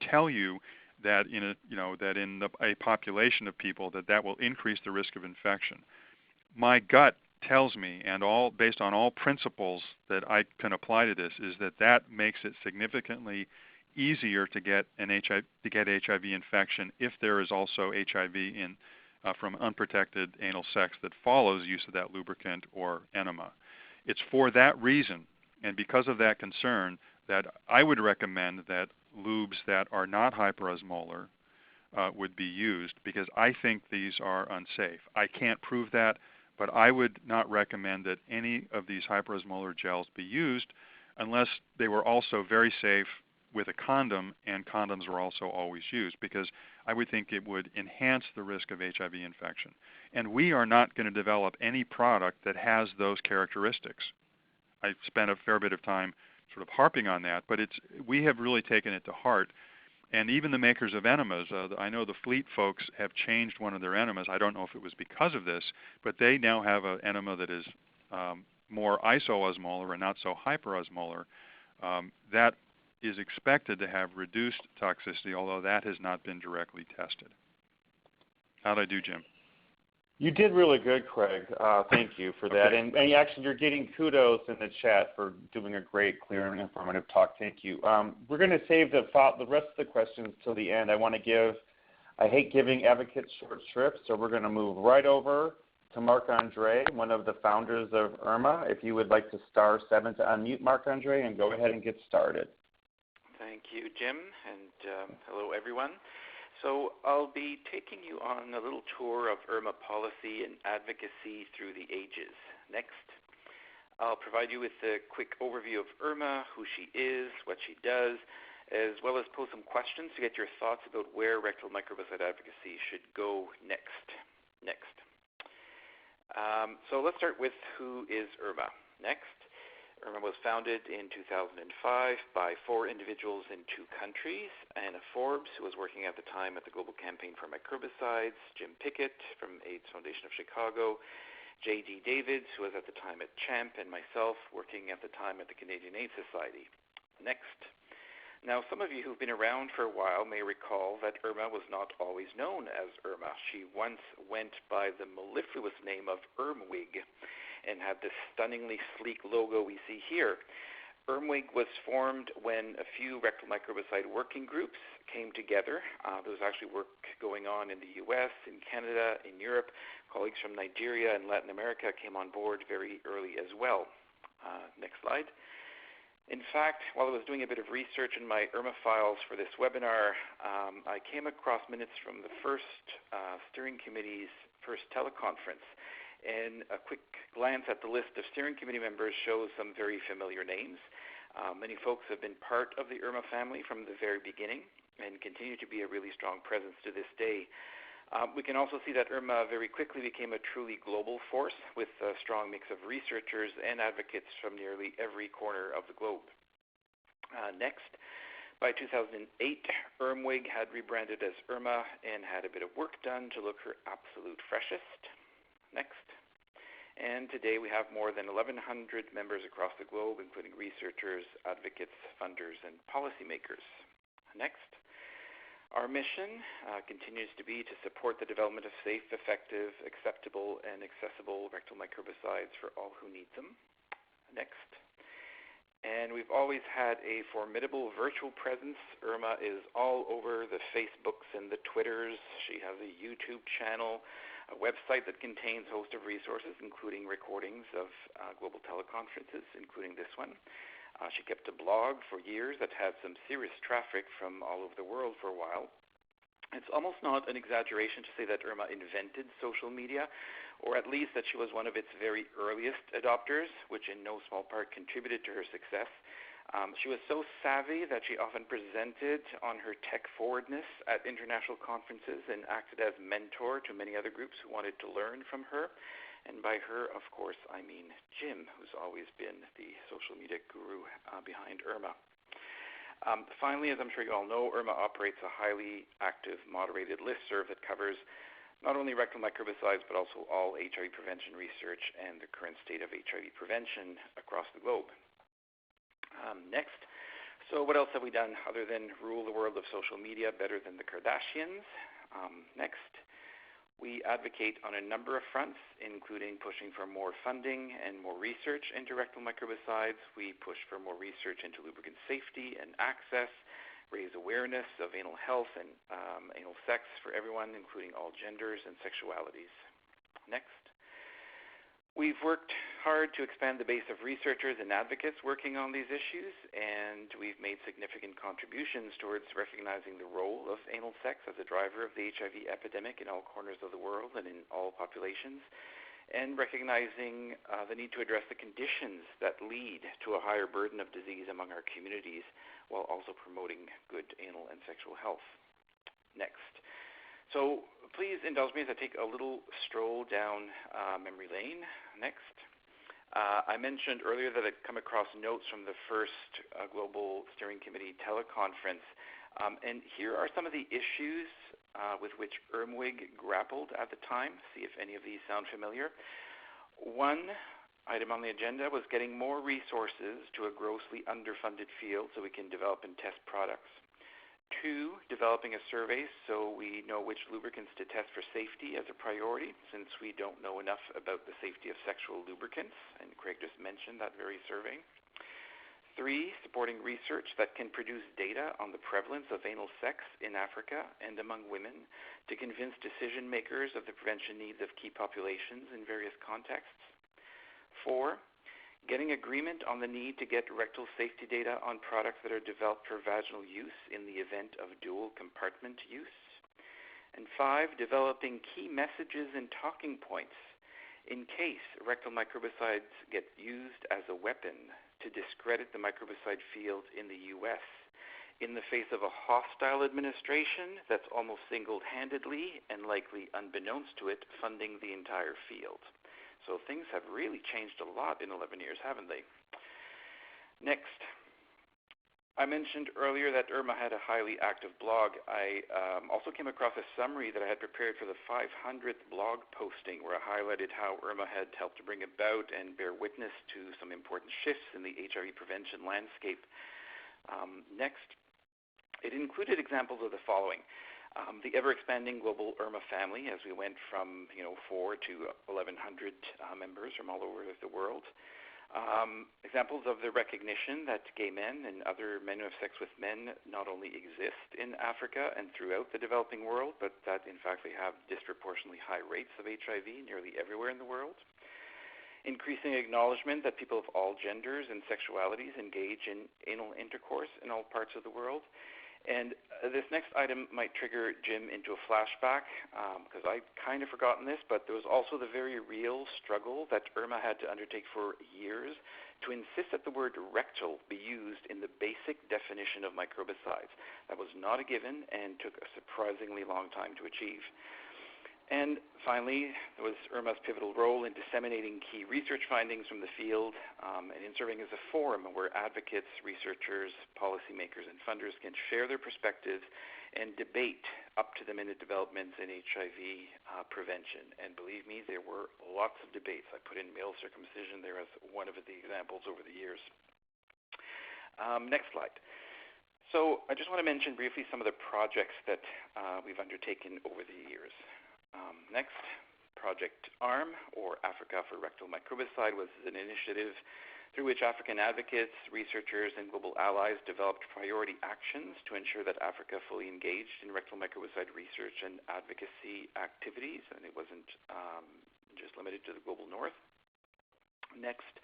tell you that in a population of people that will increase the risk of infection. My gut tells me, and based on all principles that I can apply to this, is that makes it significantly easier to get HIV infection if there is also HIV from unprotected anal sex that follows use of that lubricant or enema. It's for that reason, and because of that concern, that I would recommend that lubes that are not hyperosmolar would be used, because I think these are unsafe. I can't prove that, but I would not recommend that any of these hyperosmolar gels be used unless they were also very safe with a condom, and condoms were also always used, because I would think it would enhance the risk of HIV infection. And we are not going to develop any product that has those characteristics. I spent a fair bit of time sort of harping on that, but we have really taken it to heart. And even the makers of enemas, I know the Fleet folks have changed one of their enemas. I don't know if it was because of this, but they now have an enema that is more isoosmolar and not so hyperosmolar. That is expected to have reduced toxicity, although that has not been directly tested. How'd I do, Jim? You did really good, Craig. Thank you for that. Okay. And actually, you're getting kudos in the chat for doing a great, clear, and informative talk. Thank you. We're going to save the rest of the questions till the end. I hate giving advocates short shrift, so we're going to move right over to Marc-Andre, one of the founders of IRMA. If you would like to *7 to unmute Marc-Andre and go ahead and get started. Thank you, Jim, and hello, everyone. So I'll be taking you on a little tour of IRMA policy and advocacy through the ages. Next, I'll provide you with a quick overview of IRMA, who she is, what she does, as well as pose some questions to get your thoughts about where rectal microbicide advocacy should go next. So let's start with who is IRMA. Next. IRMA was founded in 2005 by 4 individuals in 2 countries, Anna Forbes, who was working at the time at the Global Campaign for Microbicides, Jim Pickett from AIDS Foundation of Chicago, J.D. Davids, who was at the time at CHAMP, and myself working at the time at the Canadian AIDS Society. Next. Now, some of you who've been around for a while may recall that IRMA was not always known as IRMA. She once went by the mellifluous name of IRMWIG, and had this stunningly sleek logo we see here. IRMWIG was formed when a few rectal microbicide working groups came together. There was actually work going on in the U.S., in Canada, in Europe. Colleagues from Nigeria and Latin America came on board very early as well. Next slide. In fact, while I was doing a bit of research in my IRMA files for this webinar, I came across minutes from the first steering committee's first teleconference. And a quick glance at the list of steering committee members shows some very familiar names. Many folks have been part of the IRMA family from the very beginning and continue to be a really strong presence to this day. We can also see that IRMA very quickly became a truly global force with a strong mix of researchers and advocates from nearly every corner of the globe. Next, by 2008, IRMWIG had rebranded as IRMA and had a bit of work done to look her absolute freshest. Next. And today we have more than 1,100 members across the globe, including researchers, advocates, funders, and policymakers. Next. Our mission continues to be to support the development of safe, effective, acceptable, and accessible rectal microbicides for all who need them. Next. And we've always had a formidable virtual presence. IRMA is all over the Facebooks and the Twitters. She has a YouTube channel, a website that contains a host of resources, including recordings of global teleconferences, including this one. She kept a blog for years that had some serious traffic from all over the world for a while. It's almost not an exaggeration to say that IRMA invented social media, or at least that she was one of its very earliest adopters, which in no small part contributed to her success. She was so savvy that she often presented on her tech forwardness at international conferences and acted as mentor to many other groups who wanted to learn from her. And by her, of course, I mean Jim, who's always been the social media guru behind IRMA. Finally, as I'm sure you all know, IRMA operates a highly active moderated listserv that covers not only rectal microbicides, but also all HIV prevention research and the current state of HIV prevention across the globe. Next, so what else have we done other than rule the world of social media better than the Kardashians? Next, we advocate on a number of fronts, including pushing for more funding and more research into rectal microbicides. We push for more research into lubricant safety and access, raise awareness of anal health and anal sex for everyone, including all genders and sexualities. Next. We've worked hard to expand the base of researchers and advocates working on these issues, and we've made significant contributions towards recognizing the role of anal sex as a driver of the HIV epidemic in all corners of the world and in all populations, and recognizing the need to address the conditions that lead to a higher burden of disease among our communities while also promoting good anal and sexual health. Next. So please indulge me as I take a little stroll down memory lane. Next. I mentioned earlier that I'd come across notes from the first Global Steering Committee teleconference, and here are some of the issues with which IRMWIG grappled at the time. See if any of these sound familiar. One item on the agenda was getting more resources to a grossly underfunded field so we can develop and test products. 2, developing a survey so we know which lubricants to test for safety as a priority, since we don't know enough about the safety of sexual lubricants, and Craig just mentioned that very survey. 3, supporting research that can produce data on the prevalence of anal sex in Africa and among women to convince decision makers of the prevention needs of key populations in various contexts. 4, getting agreement on the need to get rectal safety data on products that are developed for vaginal use in the event of dual compartment use. And 5, developing key messages and talking points in case rectal microbicides get used as a weapon to discredit the microbicide field in the U.S. in the face of a hostile administration that's almost single-handedly and likely unbeknownst to it funding the entire field. So things have really changed a lot in 11 years, haven't they? Next, I mentioned earlier that IRMA had a highly active blog. I also came across a summary that I had prepared for the 500th blog posting where I highlighted how IRMA had helped to bring about and bear witness to some important shifts in the HIV prevention landscape. Next, it included examples of the following. The ever-expanding global IRMA family, as we went from 4 to 1,100 members from all over the world. Examples of the recognition that gay men and other men who have sex with men not only exist in Africa and throughout the developing world, but that in fact they have disproportionately high rates of HIV nearly everywhere in the world. Increasing acknowledgement that people of all genders and sexualities engage in anal intercourse in all parts of the world. And this next item might trigger Jim into a flashback, because I'd kind of forgotten this, but there was also the very real struggle that Irma had to undertake for years to insist that the word rectal be used in the basic definition of microbicides. That was not a given and took a surprisingly long time to achieve. And finally, there was Irma's pivotal role in disseminating key research findings from the field and in serving as a forum where advocates, researchers, policymakers, and funders can share their perspectives and debate up-to-the-minute developments in HIV prevention. And believe me, there were lots of debates. I put in male circumcision there as one of the examples over the years. Next slide. So I just want to mention briefly some of the projects that we've undertaken over the years. Next, Project ARM, or Africa for Rectal Microbicide, was an initiative through which African advocates, researchers, and global allies developed priority actions to ensure that Africa fully engaged in rectal microbicide research and advocacy activities, and it wasn't just limited to the global north. Next,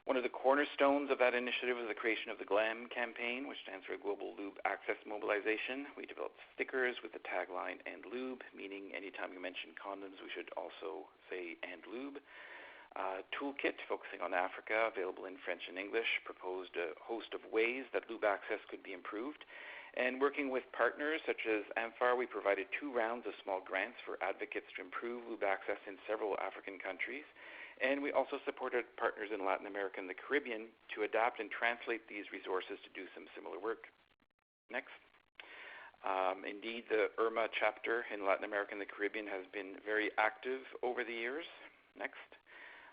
one of the cornerstones of that initiative was the creation of the GLAM campaign, which stands for Global Lube Access Mobilization. We developed stickers with the tagline "and lube," meaning anytime you mention condoms, we should also say "and lube." Toolkit, focusing on Africa, available in French and English, proposed a host of ways that lube access could be improved. And working with partners such as AMFAR, we provided 2 rounds of small grants for advocates to improve lube access in several African countries. And we also supported partners in Latin America and the Caribbean to adapt and translate these resources to do some similar work. Next. Indeed, the IRMA chapter in Latin America and the Caribbean has been very active over the years. Next.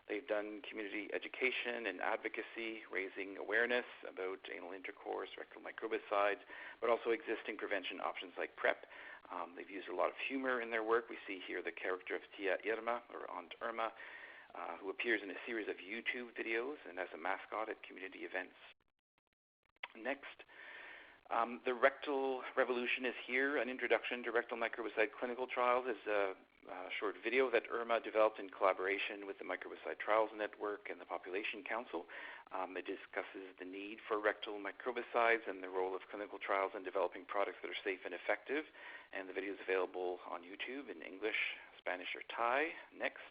They've done community education and advocacy, raising awareness about anal intercourse, rectal microbicides, but also existing prevention options like PrEP. They've used a lot of humor in their work. We see here the character of Tia Irma, or Aunt Irma, who appears in a series of YouTube videos and as a mascot at community events. Next, the Rectal Revolution is here. An introduction to rectal microbicide clinical trials is a short video that IRMA developed in collaboration with the Microbicide Trials Network and the Population Council. It discusses the need for rectal microbicides and the role of clinical trials in developing products that are safe and effective. And the video is available on YouTube in English, Spanish, or Thai. Next.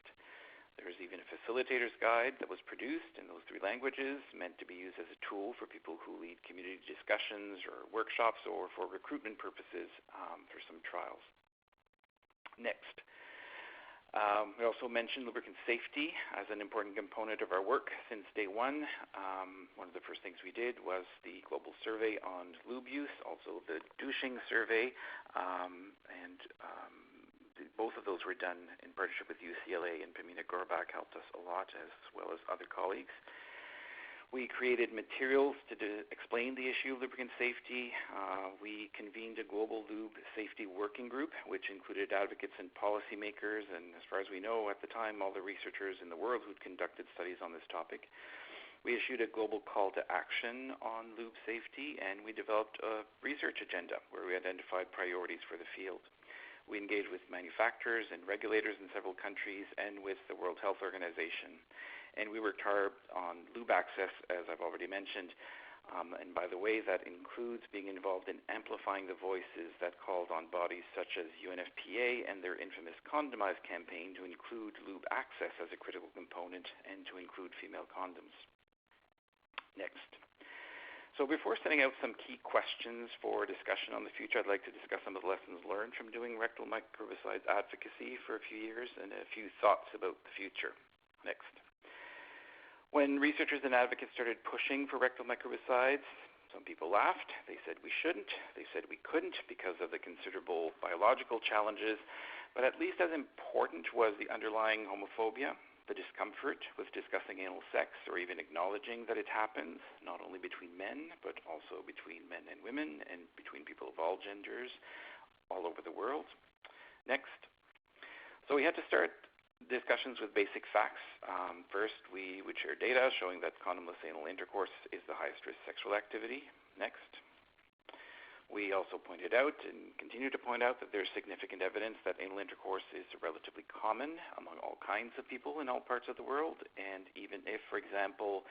There's even a facilitator's guide that was produced in those 3 languages, meant to be used as a tool for people who lead community discussions or workshops or for recruitment purposes for some trials. Next. We also mentioned lubricant safety as an important component of our work since day one. One of the first things we did was the global survey on lube use, also the douching survey, and both of those were done in partnership with UCLA, and Pamina Gorbach helped us a lot, as well as other colleagues. We created materials to explain the issue of lubricant safety. We convened a global lube safety working group, which included advocates and policymakers, and as far as we know at the time, all the researchers in the world who'd conducted studies on this topic. We issued a global call to action on lube safety, and we developed a research agenda where we identified priorities for the field. We engaged with manufacturers and regulators in several countries and with the World Health Organization. And we worked hard on lube access, as I've already mentioned. And by the way, that includes being involved in amplifying the voices that called on bodies such as UNFPA and their infamous Condomize campaign to include lube access as a critical component and to include female condoms. Next. So before setting out some key questions for discussion on the future, I'd like to discuss some of the lessons learned from doing rectal microbicide advocacy for a few years and a few thoughts about the future. Next. When researchers and advocates started pushing for rectal microbicides, some people laughed. They said we shouldn't. They said we couldn't because of the considerable biological challenges. But at least as important was the underlying homophobia, the discomfort with discussing anal sex or even acknowledging that it happens, not only between men, but also between men and women and between people of all genders all over the world. Next. So we had to start discussions with basic facts. First, we would share data showing that condomless anal intercourse is the highest risk sexual activity. Next. We also pointed out and continue to point out that there's significant evidence that anal intercourse is relatively common among all kinds of people in all parts of the world, and even if, for example,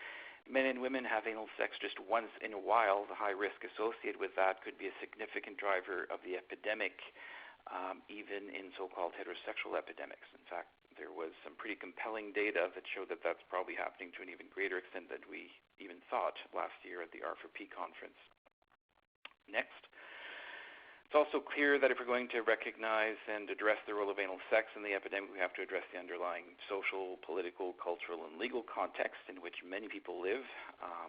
men and women have anal sex just once in a while, the high risk associated with that could be a significant driver of the epidemic, even in so-called heterosexual epidemics. In fact, there was some pretty compelling data that showed that that's probably happening to an even greater extent than we even thought last year at the R4P conference. Next. It's also clear that if we're going to recognize and address the role of anal sex in the epidemic, we have to address the underlying social, political, cultural, and legal context in which many people live.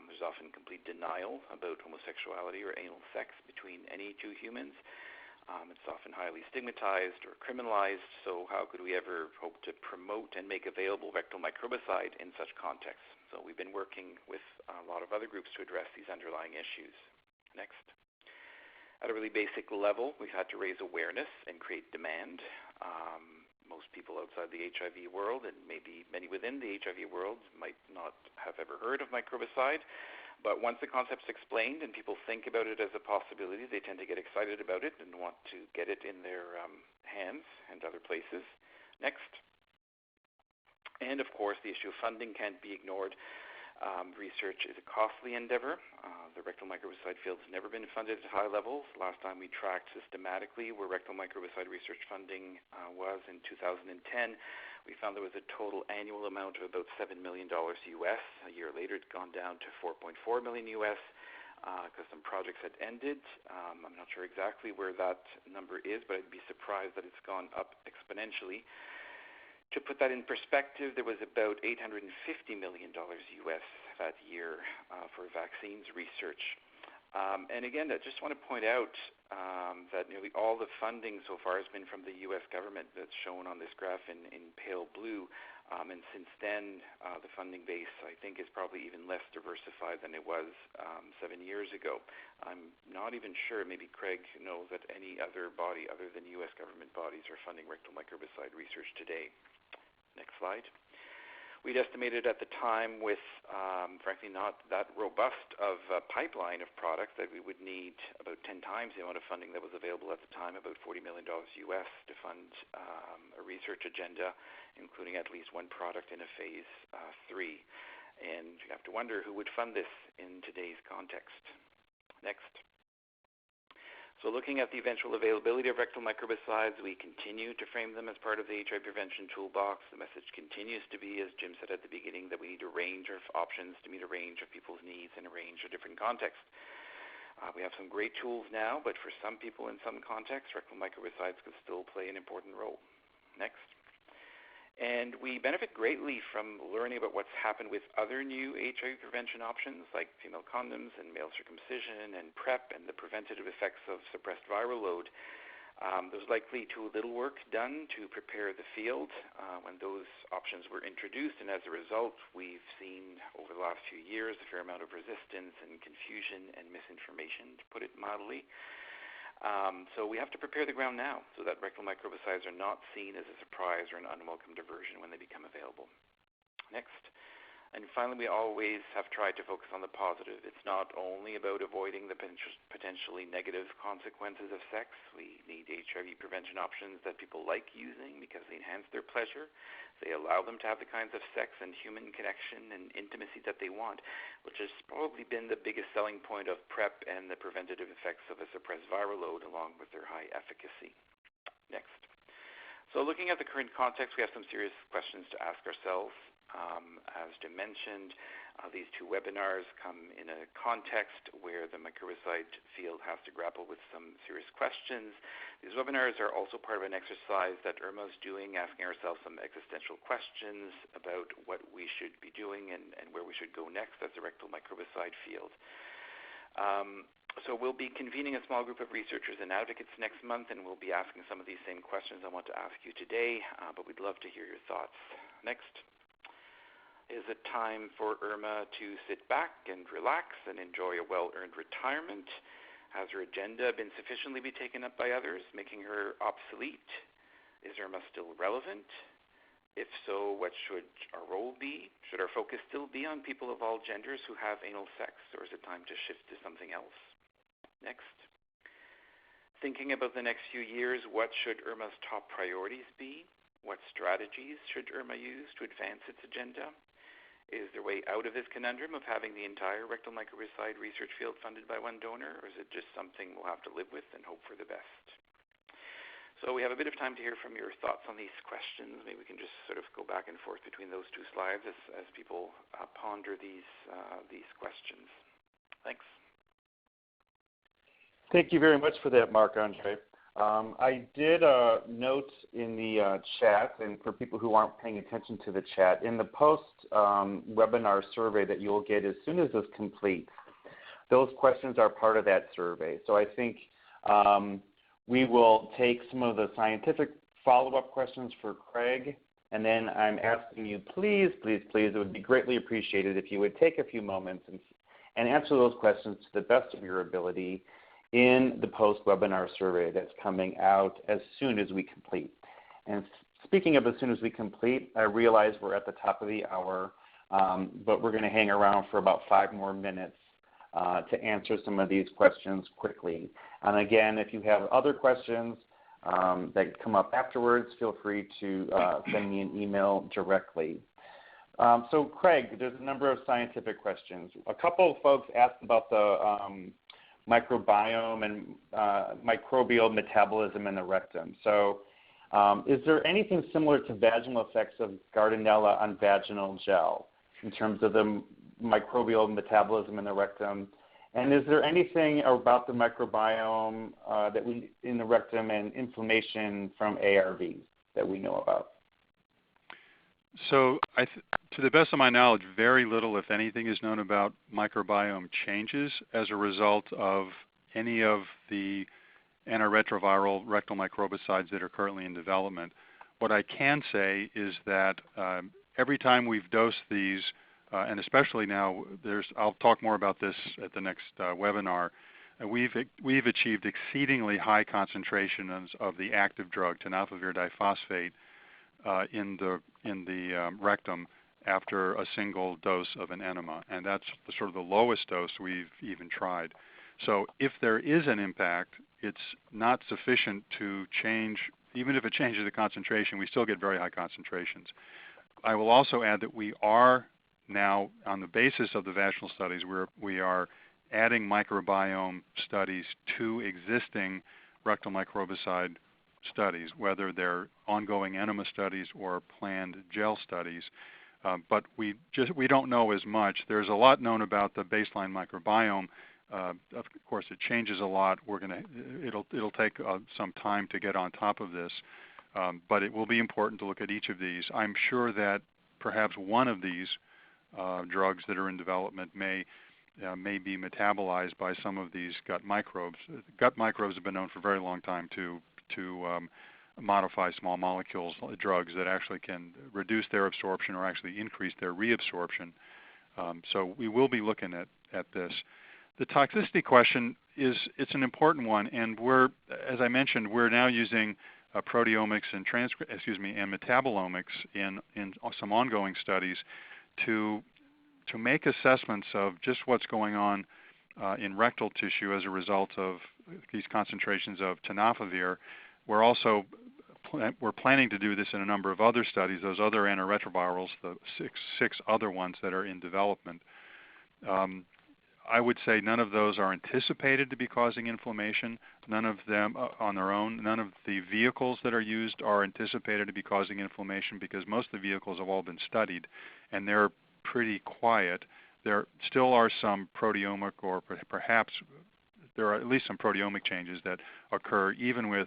There's often complete denial about homosexuality or anal sex between any two humans. It's often highly stigmatized or criminalized, so how could we ever hope to promote and make available rectal microbicide in such contexts? So we've been working with a lot of other groups to address these underlying issues. Next. At a really basic level, we've had to raise awareness and create demand. Most people outside the HIV world, and maybe many within the HIV world, might not have ever heard of microbicide. But once the concept's explained and people think about it as a possibility, they tend to get excited about it and want to get it in their hands and other places. Next. And of course, the issue of funding can't be ignored. Research is a costly endeavor. The rectal microbicide field has never been funded at high levels. Last time we tracked systematically where rectal microbicide research funding was in 2010, we found there was a total annual amount of about $7 million US. A year later, it's gone down to $4.4 million US because some projects had ended. I'm not sure exactly where that number is, but I'd be surprised that it's gone up exponentially. To put that in perspective, there was about $850 million US that year for vaccines research. And again, I just want to point out that nearly all the funding so far has been from the US government that's shown on this graph in pale blue. And since then, the funding base, I think, is probably even less diversified than it was 7 years ago. I'm not even sure, maybe Craig knows, that any other body other than US government bodies are funding rectal microbicide research today. Next slide. We'd estimated at the time with, frankly, not that robust of a pipeline of products that we would need about 10 times the amount of funding that was available at the time, about $40 million US, to fund a research agenda, including at least one product in a phase 3. And you have to wonder who would fund this in today's context. Next. So looking at the eventual availability of rectal microbicides, we continue to frame them as part of the HIV prevention toolbox. The message continues to be, as Jim said at the beginning, that we need a range of options to meet a range of people's needs in a range of different contexts. We have some great tools now, but for some people in some contexts, rectal microbicides could still play an important role. Next. And we benefit greatly from learning about what's happened with other new HIV prevention options like female condoms and male circumcision and PrEP and the preventative effects of suppressed viral load. There was likely too little work done to prepare the field when those options were introduced, and as a result, we've seen over the last few years a fair amount of resistance and confusion and misinformation, to put it mildly. So we have to prepare the ground now so that rectal microbicides are not seen as a surprise or an unwelcome diversion when they become available. Next. And finally, we always have tried to focus on the positive. It's not only about avoiding the potentially negative consequences of sex. We need HIV prevention options that people like using because they enhance their pleasure. They allow them to have the kinds of sex and human connection and intimacy that they want, which has probably been the biggest selling point of PrEP and the preventative effects of a suppressed viral load along with their high efficacy. Next. So looking at the current context, we have some serious questions to ask ourselves. As Jim mentioned, these two webinars come in a context where the microbicide field has to grapple with some serious questions. These webinars are also part of an exercise that IRMA is doing, asking ourselves some existential questions about what we should be doing and where we should go next as a rectal microbicide field. So we'll be convening a small group of researchers and advocates next month, and we'll be asking some of these same questions I want to ask you today, but we'd love to hear your thoughts. Next. Is it time for Irma to sit back and relax and enjoy a well-earned retirement? Has her agenda been sufficiently taken up by others, making her obsolete? Is Irma still relevant? If so, what should our role be? Should our focus still be on people of all genders who have anal sex, or is it time to shift to something else? Next. Thinking about the next few years, what should Irma's top priorities be? What strategies should Irma use to advance its agenda? Is there a way out of this conundrum of having the entire rectal microbicide research field funded by one donor, or is it just something we'll have to live with and hope for the best? So we have a bit of time to hear from your thoughts on these questions. Maybe we can just sort of go back and forth between those two slides as people ponder these questions. Thanks. Thank you very much for that, Marc-Andre. I did note in the chat, and for people who aren't paying attention to the chat, in the post-webinar survey that you'll get as soon as this completes, those questions are part of that survey. So I think we will take some of the scientific follow-up questions for Craig, and then I'm asking you, please, please, please, it would be greatly appreciated if you would take a few moments and answer those questions to the best of your ability in the post-webinar survey that's coming out as soon as we complete. And speaking of as soon as we complete, I realize we're at the top of the hour, but we're going to hang around for about 5 more minutes to answer some of these questions quickly. And again, if you have other questions that come up afterwards, feel free to send me an email directly. So Craig, there's a number of scientific questions. A couple of folks asked about the microbiome and microbial metabolism in the rectum. So is there anything similar to vaginal effects of Gardnerella on vaginal gel in terms of the microbial metabolism in the rectum? And is there anything about the microbiome in the rectum and inflammation from ARVs that we know about? So to the best of my knowledge, very little, if anything, is known about microbiome changes as a result of any of the antiretroviral rectal microbicides that are currently in development. What I can say is that every time we've dosed these, and especially now, I'll talk more about this at the next webinar, we've achieved exceedingly high concentrations of the active drug, tenofovir diphosphate, in the rectum after a single dose of an enema, and that's sort of the lowest dose we've even tried. So if there is an impact, it's not sufficient to change. Even if it changes the concentration, we still get very high concentrations. I will also add that we are now, on the basis of the vaginal studies, we are adding microbiome studies to existing rectal microbicide studies, whether they're ongoing enema studies or planned gel studies. But we don't know as much. There's a lot known about the baseline microbiome. Of course, it changes a lot. It'll take some time to get on top of this, but it will be important to look at each of these. I'm sure that perhaps one of these drugs that are in development may be metabolized by some of these gut microbes. Gut microbes have been known for a very long time to modify small molecules, drugs that actually can reduce their absorption or actually increase their reabsorption. So we will be looking at this. The toxicity question it's an important one, and as I mentioned, we're now using proteomics and metabolomics in some ongoing studies to make assessments of just what's going on in rectal tissue as a result of these concentrations of tenofovir. We're planning to do this in a number of other studies, those other antiretrovirals, the six other ones that are in development. I would say none of those are anticipated to be causing inflammation. None of them on their own. None of the vehicles that are used are anticipated to be causing inflammation because most of the vehicles have all been studied, and they're pretty quiet. There still are some proteomic, or perhaps there are at least some proteomic changes that occur even with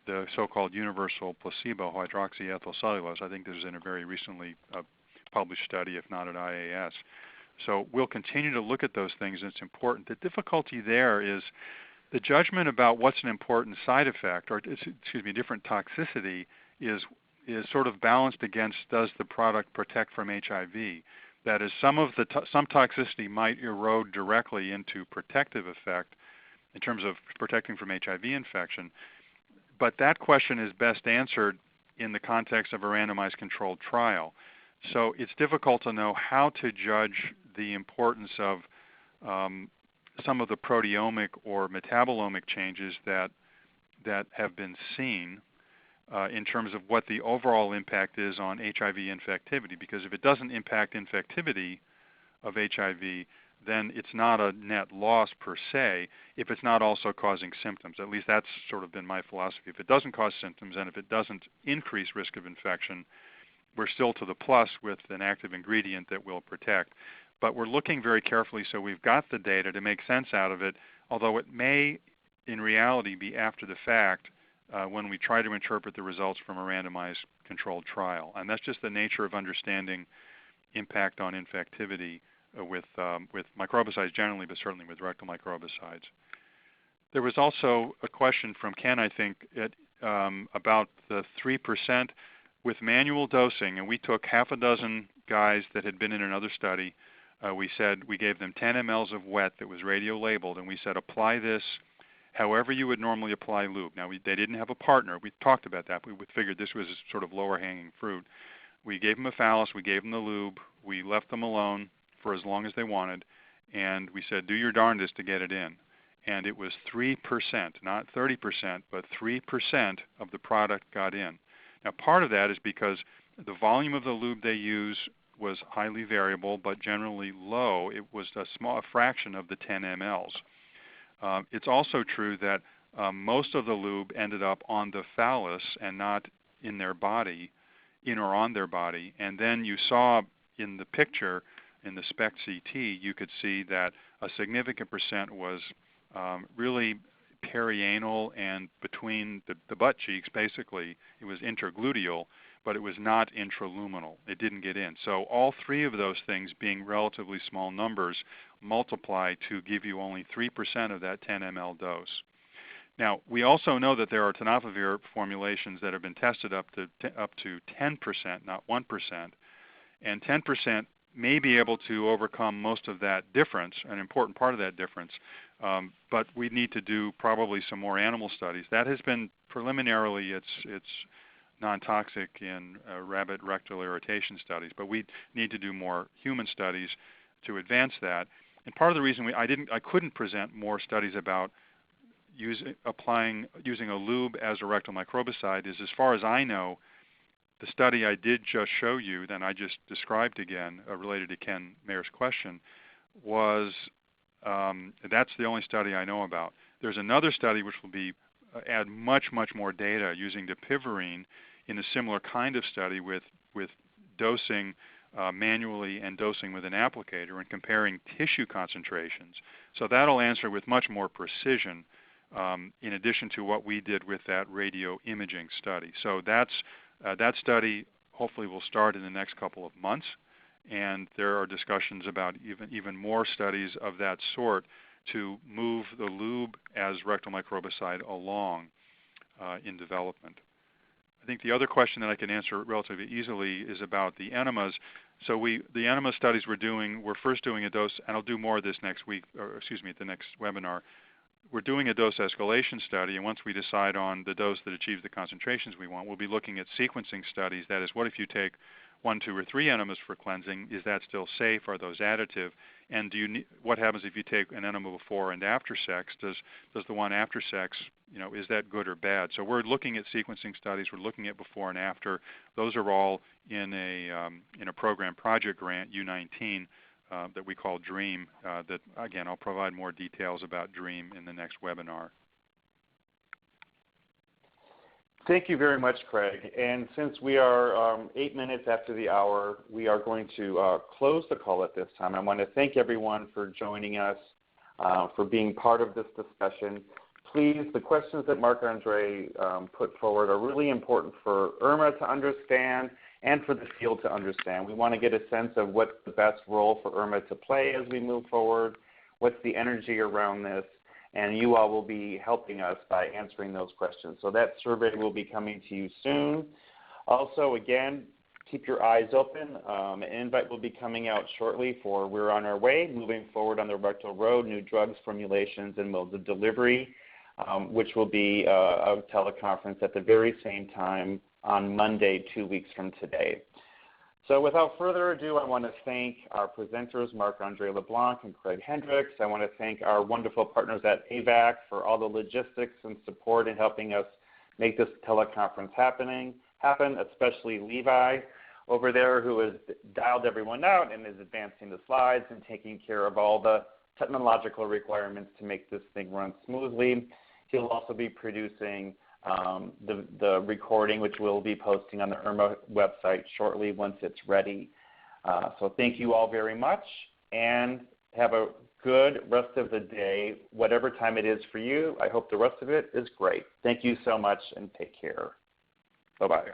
the so-called universal placebo, hydroxyethyl cellulose. I think this is in a very recently published study, if not at IAS. So we'll continue to look at those things, and it's important. The difficulty there is the judgment about what's an important side effect, or different toxicity, is sort of balanced against, does the product protect from HIV? That is, some toxicity might erode directly into protective effect in terms of protecting from HIV infection, but that question is best answered in the context of a randomized controlled trial. So it's difficult to know how to judge the importance of some of the proteomic or metabolomic changes that have been seen in terms of what the overall impact is on HIV infectivity, because if it doesn't impact infectivity of HIV, then it's not a net loss per se if it's not also causing symptoms. At least that's sort of been my philosophy. If it doesn't cause symptoms and if it doesn't increase risk of infection, we're still to the plus with an active ingredient that will protect. But we're looking very carefully so we've got the data to make sense out of it, although it may in reality be after the fact when we try to interpret the results from a randomized controlled trial. And that's just the nature of understanding impact on infectivity with microbicides generally, but certainly with rectal microbicides. There was also a question from Ken, I think, about the 3% with manual dosing, and we took half a dozen guys that had been in another study. We gave them 10 mLs of wet that was radio labeled, and we said apply this however you would normally apply lube. Now they didn't have a partner. We talked about that. We figured this was sort of lower hanging fruit. We gave them a phallus, we gave them the lube, we left them alone for as long as they wanted, and we said do your darndest to get it in. And it was 3%, not 30%, but 3% of the product got in. Now part of that is because the volume of the lube they use was highly variable, but generally low. It was a fraction of the 10 mLs. It's also true that most of the lube ended up on the phallus and not in their body, in or on their body. And then you saw in the picture, in the SPECT CT, you could see that a significant percent was really perianal and between the butt cheeks, basically. It was intergluteal, but it was not intraluminal. It didn't get in. So all three of those things, being relatively small numbers, multiply to give you only 3% of that 10 ml dose. Now, we also know that there are tenofovir formulations that have been tested up to 10%, not 1%, and 10% may be able to overcome most of that difference, an important part of that difference, but we need to do probably some more animal studies. That has been preliminarily, it's non-toxic in rabbit rectal irritation studies, but we need to do more human studies to advance that. And part of the reason I couldn't present more studies about using a lube as a rectal microbicide is, as far as I know, the study I did just show you, that I just described again, related to Ken Mayer's question, was that's the only study I know about. There's another study which will add much more data using dapivirine in a similar kind of study with dosing manually and dosing with an applicator and comparing tissue concentrations. So that'll answer with much more precision in addition to what we did with that radio imaging study. So that study hopefully will start in the next couple of months, and there are discussions about even more studies of that sort to move the lube as rectal microbicide along in development. I think the other question that I can answer relatively easily is about the enemas. So the enema studies we're first doing a dose, and I'll do more of this next week, or excuse me, at the next webinar. We're doing a dose escalation study, and once we decide on the dose that achieves the concentrations we want, we'll be looking at sequencing studies. That is, what if you take 1, 2, or 3 enemas for cleansing? Is that still safe? Are those additive? And what happens if you take an enema before and after sex? Does the one after sex, is that good or bad? So we're looking at sequencing studies. We're looking at before and after. Those are all in a program project grant, U19, that we call DREAM, that, again, I'll provide more details about DREAM in the next webinar. Thank you very much, Craig. And since we are 8 minutes after the hour, we are going to close the call at this time. I want to thank everyone for joining us, for being part of this discussion. Please, the questions that Marc-Andre put forward are really important for IRMA to understand and for the field to understand. We want to get a sense of what's the best role for IRMA to play as we move forward, what's the energy around this, and you all will be helping us by answering those questions. So that survey will be coming to you soon. Also, again, keep your eyes open. An invite will be coming out shortly for We're on Our Way, moving forward on the rectal road, new drugs, formulations, and modes of delivery, which will be a teleconference at the very same time on Monday, 2 weeks from today. So without further ado, I want to thank our presenters, Marc-Andre LeBlanc and Craig Hendricks. I want to thank our wonderful partners at AVAC for all the logistics and support in helping us make this teleconference happen, especially Levi over there, who has dialed everyone out and is advancing the slides and taking care of all the technological requirements to make this thing run smoothly. He'll also be producing the recording, which we'll be posting on the IRMA website shortly once it's ready. So thank you all very much, and have a good rest of the day, whatever time it is for you. I hope the rest of it is great. Thank you so much, and take care. Bye-bye.